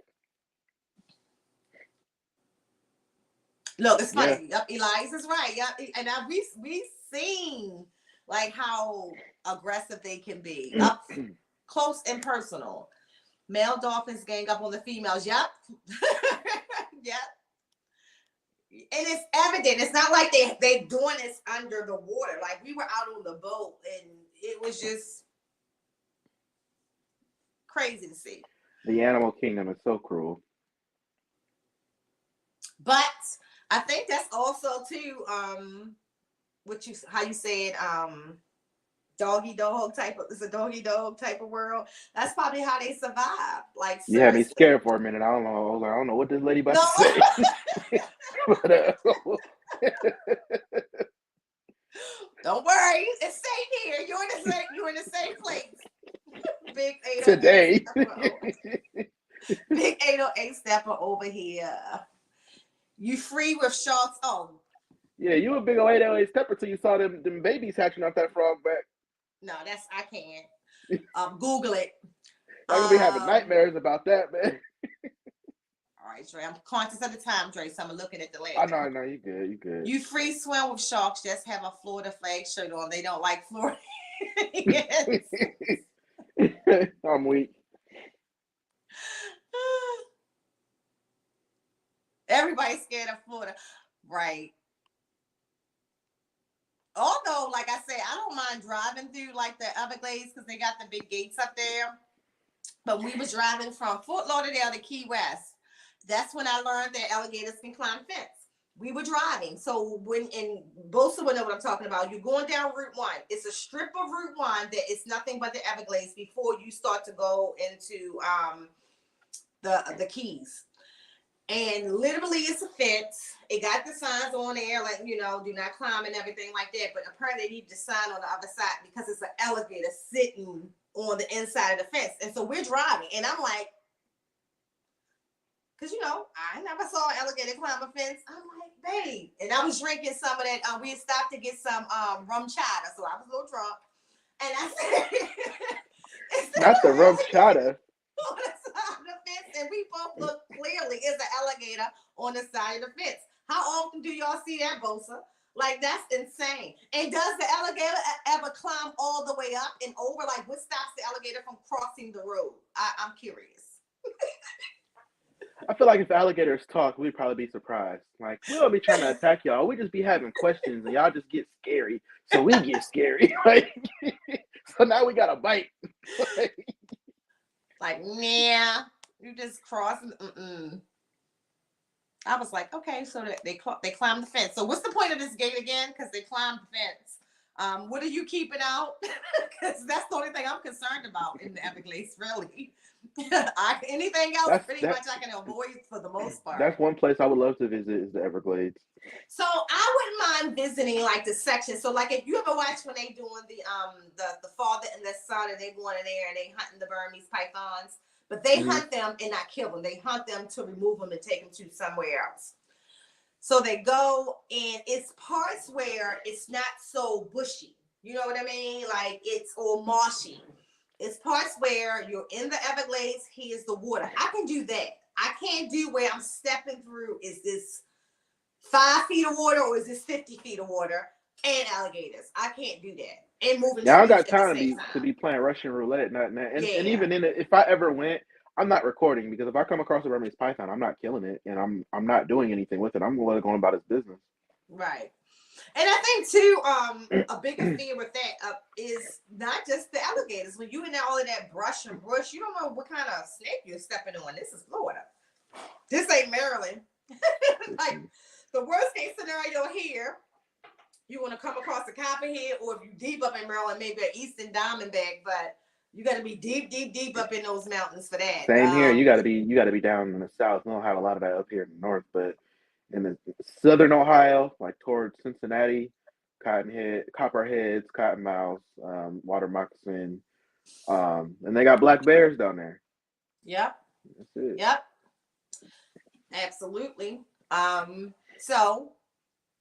Look, it's funny. Yeah. Yep, Eliza's right. Yep. And we've seen like how aggressive they can be. Up close and personal. Male dolphins gang up on the females. Yep. Yep. And it's evident. It's not like they're doing this under the water. Like, we were out on the boat and it was just crazy to see.
The animal kingdom is so cruel.
But I think that's also too how you said doggy dog type of, it's a doggy dog type of world. That's probably how they survive. Like,
you had me scared for a minute. I don't know. I don't know what this lady about to say. But,
don't worry, it's safe here. You're in the same place. Big 808
today.
Big 808 stepper over here. You free with sharks? Oh,
yeah, you a big old 808 stepper till you saw them babies hatching off that frog back.
No, I can't. Google it.
I'm gonna be having nightmares about that, man.
All right, Dre. I'm conscious of the time, Dre, so I'm looking at the list.
Oh, no, you good. You good.
You free swim with sharks. Just have a Florida flag shirt on. They don't like Florida.
I'm weak.
Everybody's scared of Florida, right? Although, like I said, I don't mind driving through like the Everglades because they got the big gates up there. But we was driving from Fort Lauderdale to Key West. That's when I learned that alligators can climb fence. We were driving. So Bosa will know what I'm talking about. You're going down Route 1. It's a strip of Route 1 that is nothing but the Everglades before you start to go into the Keys. And literally it's a fence. It got the signs on there, like, do not climb and everything like that. But apparently they need the sign on the other side because it's an alligator sitting on the inside of the fence. And so we're driving. And I'm like, because, I never saw an alligator climb a fence. I'm like, babe. And I was drinking some of that. We had stopped to get some rum chata. So I was a little drunk. And I said,
not the rum chata.
On the side of the fence, and we both look clearly is an alligator on the side of the fence. How often do y'all see that, Bosa? Like, that's insane. And does the alligator ever climb all the way up and over? Like, what stops the alligator from crossing the road? I'm curious.
I feel like if alligators talk, we'd probably be surprised. Like, we don't be trying to attack y'all. We just be having questions, and y'all just get scary. So we get scary. Like, so now we got to bite.
Like, yeah, you just crossing. I was like, okay, so they climbed the fence. So what's the point of this gate again? Because they climbed the fence. What are you keeping out? Because that's the only thing I'm concerned about in the Everglades, really. Anything else, pretty much I can avoid for the most part.
That's one place I would love to visit is the Everglades.
So I wouldn't mind visiting like the section. So like if you ever watch when they doing the father and the son and they going in there and they hunting the Burmese pythons, but they hunt them and not kill them. They hunt them to remove them and take them to somewhere else. So they go and it's parts where it's not so bushy. You know what I mean? Like it's all marshy. It's parts where you're in the Everglades, here's the water. I can do that. I can't do where I'm stepping through. Is this 5 feet of water or is this 50 feet of water and alligators? I can't do that. And moving.
Yeah, I don't got time to be playing Russian roulette. And even in it, if I ever went, I'm not recording because if I come across a Burmese python, I'm not killing it and I'm not doing anything with it. I'm gonna let it go on about its business.
Right. And I think too, a bigger fear with that is not just the alligators. When you in all of that brush, you don't know what kind of snake you're stepping on. This is Florida. This ain't Maryland. Like the worst case scenario here, you want to come across a copperhead, or if you deep up in Maryland, maybe an eastern diamondback, but you got to be deep up in those mountains for that.
Same here. You got to be down in the south. We don't have a lot of that up here in the north, but in the southern Ohio, like towards Cincinnati, copperheads, cottonmouths, water moccasin, and they got black bears down there.
Yep.
That's it.
Yep. Absolutely. So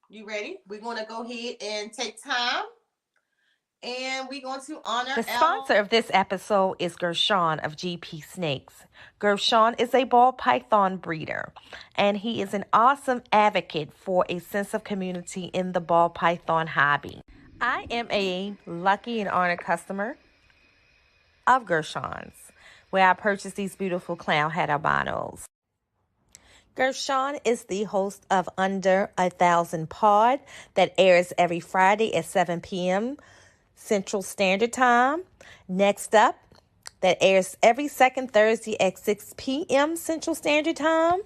you ready? We're going to go ahead and take time. And we're going to honor
the sponsor of this episode is Gershon of GP Snakes. Gershon is a ball python breeder, and he is an awesome advocate for a sense of community in the ball python hobby. I am a lucky and honored customer of Gershon's, where I purchased these beautiful clown head albinos. Gershon is the host of Under 1,000 Pod that airs every Friday at 7 p.m. Central Standard Time. Next up, that airs every second Thursday at 6 p.m. Central Standard Time.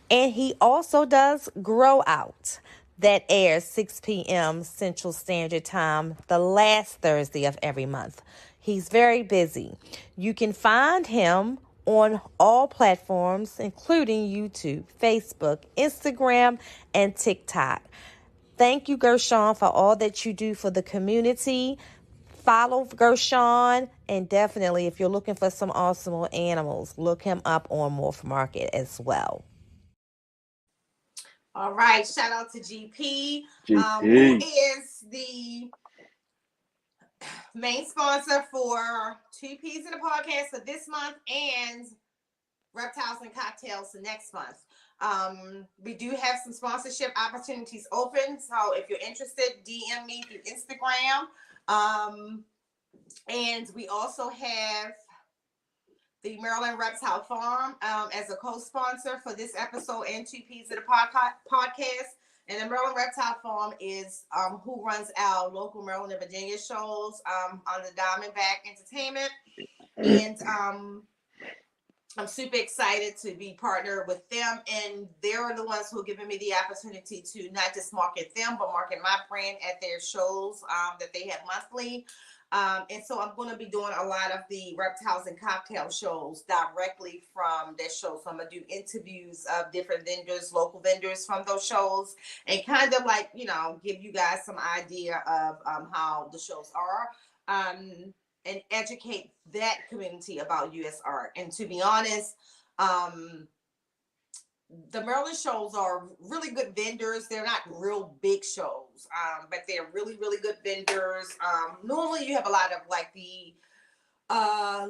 And he also does Grow Out that airs 6 p.m. Central Standard Time the last Thursday of every month. He's very busy. You can find him on all platforms, including YouTube, Facebook, Instagram, and TikTok. Thank you, Gershon, for all that you do for the community. Follow Gershon, and definitely, if you're looking for some awesome animals, look him up on Morph Market as well.
All right, shout out to GP.
GP.
Who is the main sponsor for 2 Ps in the podcast for this month and Reptiles and Cocktails for next month. We do have some sponsorship opportunities open, so if you're interested, DM me through Instagram. And we also have the Maryland Reptile Farm as a co-sponsor for this episode and 2 Ps of the podcast. And the Maryland Reptile Farm is who runs our local Maryland and Virginia shows on the Diamondback Entertainment. And I'm super excited to be partnered with them, and they're the ones who are giving me the opportunity to not just market them, but market my brand at their shows that they have monthly. And so I'm going to be doing a lot of the Reptiles and Cocktail shows directly from their show. So I'm going to do interviews of different vendors, local vendors from those shows, and kind of like, give you guys some idea of how the shows are. And educate that community about U.S. art. And to be honest, the Maryland shows are really good vendors. They're not real big shows, but they're really, really good vendors. Normally you have a lot of like the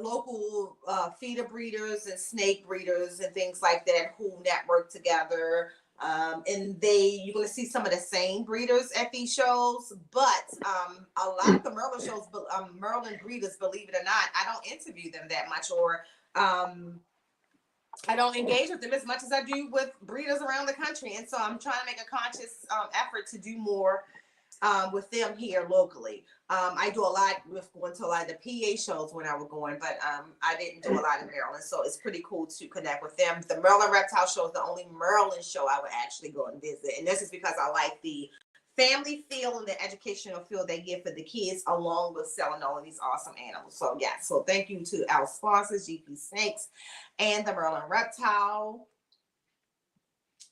local feeder breeders and snake breeders and things like that who network together. And you're going to see some of the same breeders at these shows, but a lot of the Maryland shows, Maryland breeders, believe it or not, I don't interview them that much, or I don't engage with them as much as I do with breeders around the country. And so I'm trying to make a conscious effort to do more with them here locally. I do a lot with going to a lot of the PA shows when I was going, but I didn't do a lot in Maryland. So it's pretty cool to connect with them. The Maryland Reptile Show is the only Maryland show I would actually go and visit. And this is because I like the family feel and the educational feel they give for the kids, along with selling all of these awesome animals. So yeah, so thank you to our sponsors, GP Snakes and the Maryland Reptile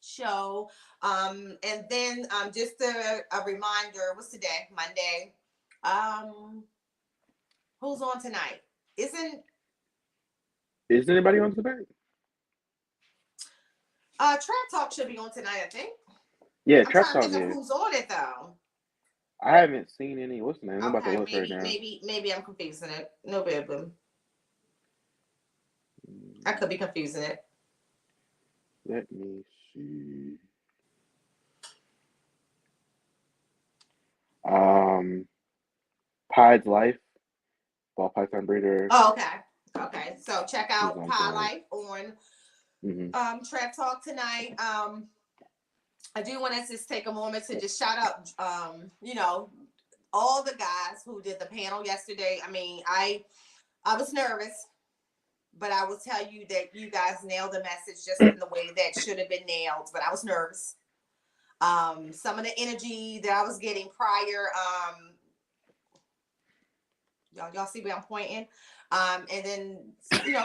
Show. And then just a reminder, what's today? Monday. Who's on tonight? Isn't
anybody on tonight?
Trap Talk should be on tonight, I think.
Yeah,
I'm
Trap
trying to
Talk
think of
is.
who's on it though.
I haven't seen any. What's the name? I'm about to
Okay,
look right now.
maybe I'm confusing it. No problem. I could be confusing it.
Let me see. Pied's Life, ball python breeder.
Oh, okay. So check out
on
Pie
tonight.
Life on Trap Talk tonight. I do want to just take a moment to just shout out, all the guys who did the panel yesterday. I mean, I was nervous, but I will tell you that you guys nailed the message just in the way that should have been nailed. But I was nervous. Some of the energy that I was getting prior, y'all see where I'm pointing. And then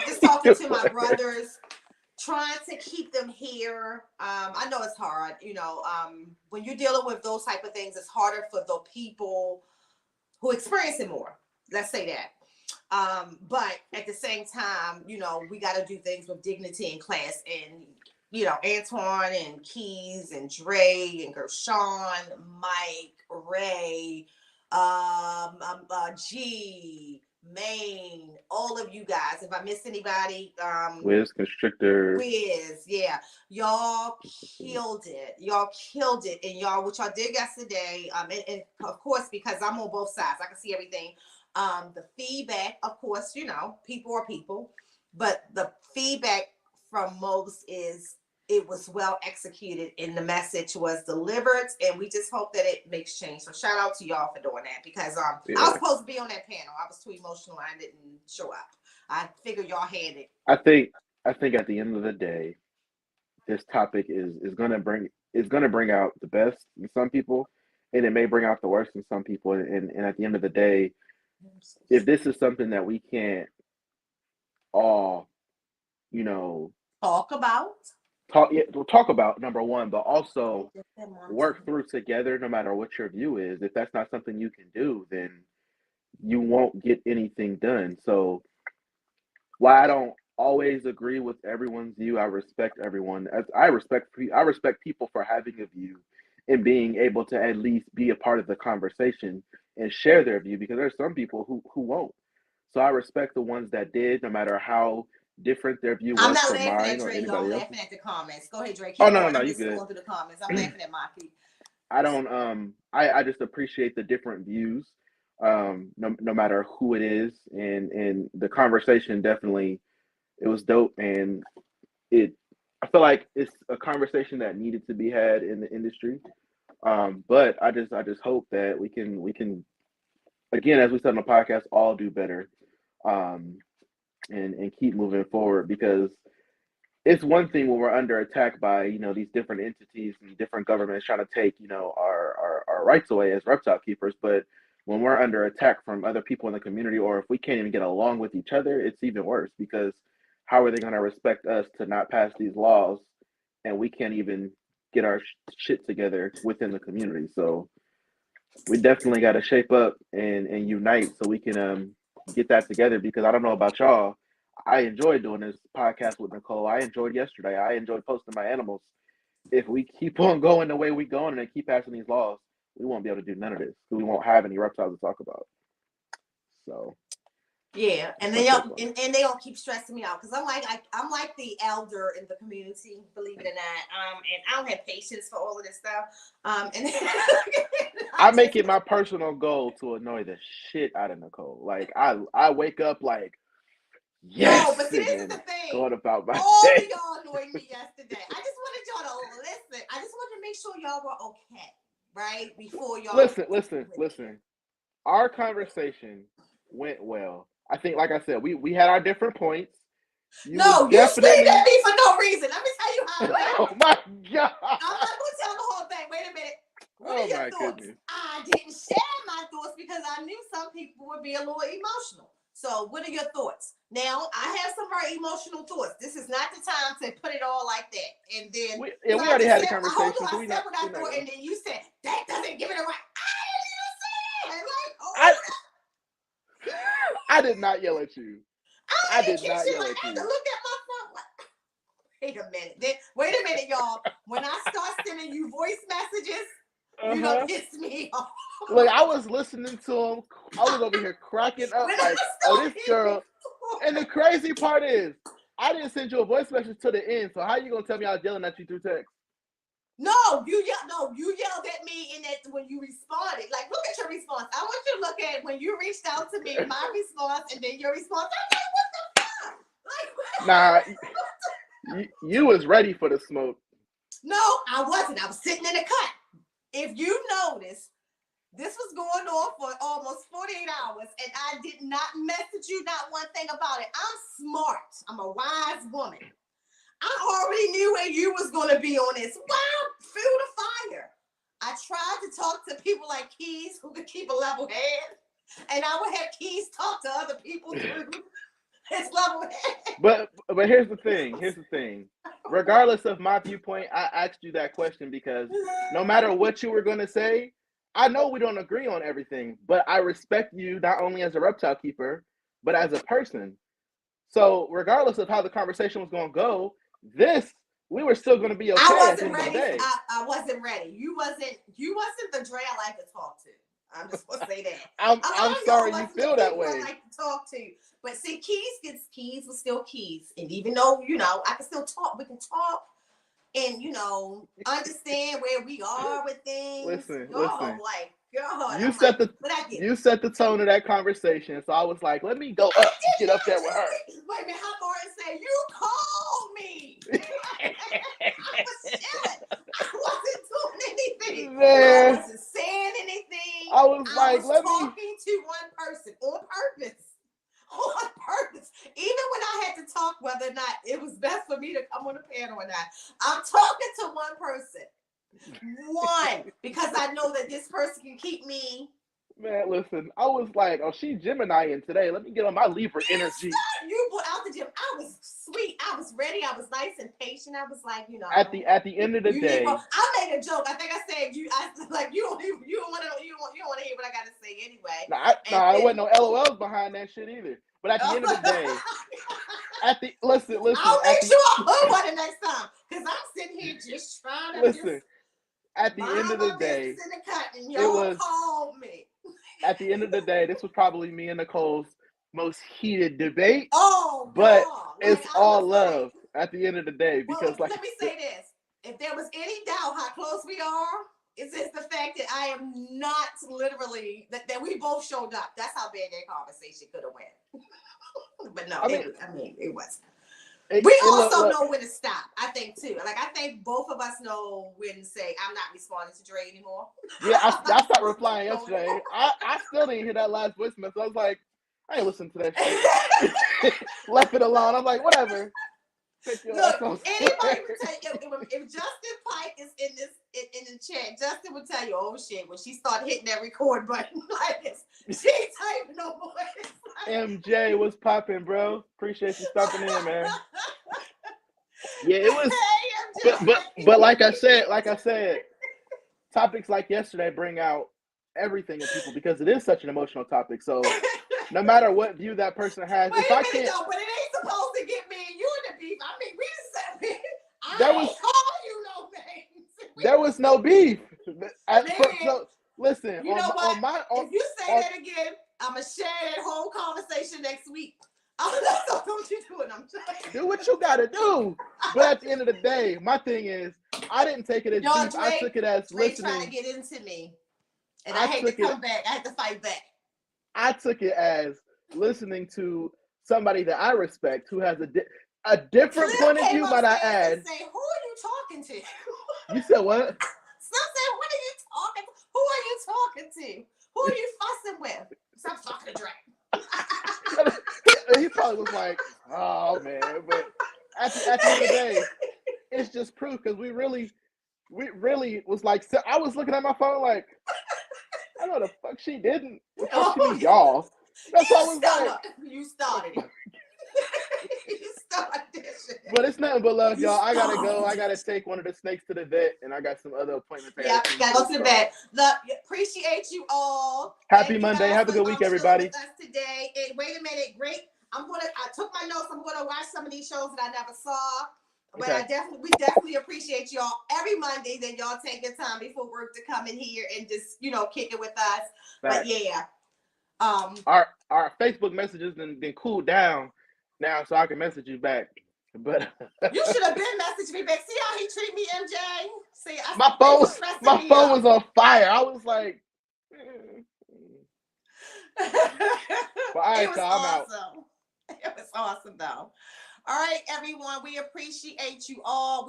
just talking to my brothers, trying to keep them here. I know it's hard, when you're dealing with those type of things, it's harder for the people who experience it more. Let's say that. But at the same time, we got to do things with dignity and class. And, Antoine and Keys and Dre and Gershon, Mike, Ray, G, Maine, all of you guys. If I miss anybody,
Wiz, Constrictor.
Wiz, yeah. Y'all killed it. And what y'all did yesterday, and of course, because I'm on both sides, I can see everything. The feedback, of course, people are people, but the feedback from most is it was well executed and the message was delivered, and we just hope that it makes change. So shout out to y'all for doing that, because I was supposed to be on that panel. I was too emotional. I didn't show up. I figured y'all had it.
I think at the end of the day, this topic is gonna bring out the best in some people, and it may bring out the worst in some people. And at the end of the day, if this is something that we can't all, talk about, number one, but also work through together, no matter what your view is. If that's not something you can do, then you won't get anything done. So while I don't always agree with everyone's view, I respect everyone. As I respect people for having a view and being able to at least be a part of the conversation and share their view, because there's some people who won't. So I respect the ones that did, no matter how different their view
I'm
was
not
from
laughing
mine
at
or
Dre, y'all. I'm
anybody else.
laughing at the comments. Go ahead, Dre. Keep
Oh
going.
no,
I'm
you
just
good.
going through the comments. I'm laughing at Maki.
I don't I just appreciate the different views, no matter who it is, and the conversation definitely, it was dope, and I feel like it's a conversation that needed to be had in the industry. But I just hope that we can again, as we said on the podcast, all do better, and keep moving forward, because it's one thing when we're under attack by these different entities and different governments trying to take our rights away as reptile keepers, but when we're under attack from other people in the community, or if we can't even get along with each other, it's even worse, because how are they going to respect us to not pass these laws and we can't even get our shit together within the community? So we definitely got to shape up and unite so we can get that together, because I don't know about y'all, I enjoyed doing this podcast with Nicole. I enjoyed yesterday. I enjoyed posting my animals. If we keep on going the way we're going and keep passing these laws, we won't be able to do none of this. We won't have any reptiles to talk about. So
yeah, and then y'all and they all keep stressing me out, because I'm like the elder in the community, believe it or not. And I don't have patience for all of this stuff. And
I make it my personal goal to annoy the shit out of Nicole. Like I wake up like, Yes,
No, but see, this is
and
the thing.
going about my
All
day.
of y'all annoyed me yesterday. I just wanted y'all to listen. I just wanted to make sure y'all were okay, right? Before y'all
Listen. Our conversation went well. I think, like I said, we had our different points.
No, you screamed at me for no reason. Let me tell you how it went.
Oh my God.
I'm not gonna tell the whole thing. Wait a minute. What are your thoughts?
Goodness.
I didn't share my thoughts because I knew some people would be a little emotional. So, what are your thoughts? Now, I have some very emotional thoughts. This is not the time to put it all like that. And then
we already had a conversation.
I said what I thought, and then you said that doesn't give it away. I didn't even say that. Like,
I did not yell at you. I did not yell at you.
I had to look at my phone. Wait a minute, y'all. When I start sending you voice messages, you don't piss me off.
Look, I was listening to him. I was over here cracking up like, oh, this girl. And the crazy part is, I didn't send you a voice message to the end. So how you gonna tell me I was yelling at you through text?
No, you yelled at me in that when you responded. Like, look at your response. I want you to look at when you reached out to me, my response, and then your response. I'm like, what the fuck?
Nah, you was ready for the smoke.
No, I wasn't. I was sitting in the cut. If you notice, this was going on for almost 48 hours, and I did not message you not one thing about it. I'm smart. I'm a wise woman. I already knew where you was going to be on this. Wow, feel the fire. I tried to talk to people like Keys who could keep a level head, and I would have Keys talk to other people too. His level head.
But here's the thing. Regardless of my viewpoint, I asked you that question because no matter what you were going to say, I know we don't agree on everything, but I respect you not only as a reptile keeper, but as a person. So regardless of how the conversation was going to go, we were still going to be okay.
I wasn't ready. I wasn't ready. You wasn't the Dre I like to talk to. I'm just gonna say that.
I'm sorry you feel that way.
I like to talk to, but see, Keys was still Keys, and even though I can still talk, we can talk, and understand where we are with things.
Listen.
Like God,
you set the tone of that conversation, so I was like, let me go up, get up there with her.
Wait a minute, how Martin say you called me? I was chilling. I wasn't doing anything.
Man.
I wasn't saying anything.
I was
talking to one person on purpose. On purpose. Even when I had to talk whether or not it was best for me to come on the panel or not, I'm talking to one person. One, because I know that this person can keep me.
Man, listen, I was like, oh, she Gemini-ing today. Let me get on my Libra energy.
You were out the gym. I was sweet. I was ready. I was nice and patient. I was like,
At the end of the day,
I made a joke. I think I said you don't want to hear what I got to say anyway.
There wasn't no LOLs behind that shit either. But at the end of the day, listen.
I'll make sure I put one the next time because I'm sitting here just trying to
listen. At the end of the day,
called me.
At the end of the day, this was probably me and Nicole's most heated debate.
Oh,
but it's all love at the end of the day because,
let me say this: if there was any doubt how close we are, it's just the fact that I am not literally that we both showed up. That's how bad that conversation could have went. But no, it wasn't. We also know when to stop, I think, too. Like, I think both of us know when to say, I'm not responding to Dre anymore.
Yeah, I stopped replying yesterday. I still didn't hear that last voice message. I was like, I ain't listening to that shit. Left it alone. I'm like, whatever.
Look, anybody would tell you, if Justin Pike is in the chat, Justin would tell you, oh shit, when she started hitting that record button like this, she ain't typing no more.
MJ, what's popping, bro? Appreciate you stopping in, man. Yeah, it was. Hey, but like I said, topics like yesterday bring out everything in people because it is such an emotional topic. So no matter what view that person has,
but it ain't supposed to get me and you in the beef. I mean, we just said I ain't call you no names.
There was no beef. So listen,
you know what? If you say that again, I'm gonna share that whole conversation next week. Don't you do it? I'm trying.
Do what you gotta do. But at the end of the day, my thing is, I didn't take it as beef.
Dre,
I took it as listening.
Trying to get into me, and I had to come back. I had to fight back.
I took it as listening to somebody that I respect who has a different
Cliff
point of
came
view, might I
upstairs
add.
and say, "Who are you talking to?"
You said what?
Some said, "What are you talking? Who are you talking to? Who are you fussing with?" Stop talking to Drake.
He probably was like, "Oh man," but at the end of the day, it's just proof because we really was like. So I was looking at my phone like, I know the fuck she didn't. What the fuck she mean, y'all? That's all I was like.
You started it. You started this shit.
But it's nothing but love,
You
y'all. I gotta
started
go. I
it.
gotta take one of the snakes to the vet, and I got some other appointments.
Yeah, gotta go to the vet. Look, appreciate you all.
Happy
Thank
Monday.
You
Have a good week, everybody.
with us today. And wait a minute, great. I took my notes. I'm gonna watch some of these shows that I never saw. But
Okay.
we definitely appreciate y'all every Monday that y'all take your time before work to come in here and just kick it with us. But yeah.
Our Facebook messages been cooled down now, so I can message you back. But
you should have been messaging me back. See how he treat me, MJ? See,
my phone was on fire. I was like, Well, all right,
it was
y'all, I'm out.
awesome. It was awesome, though. All right, everyone. We appreciate you all.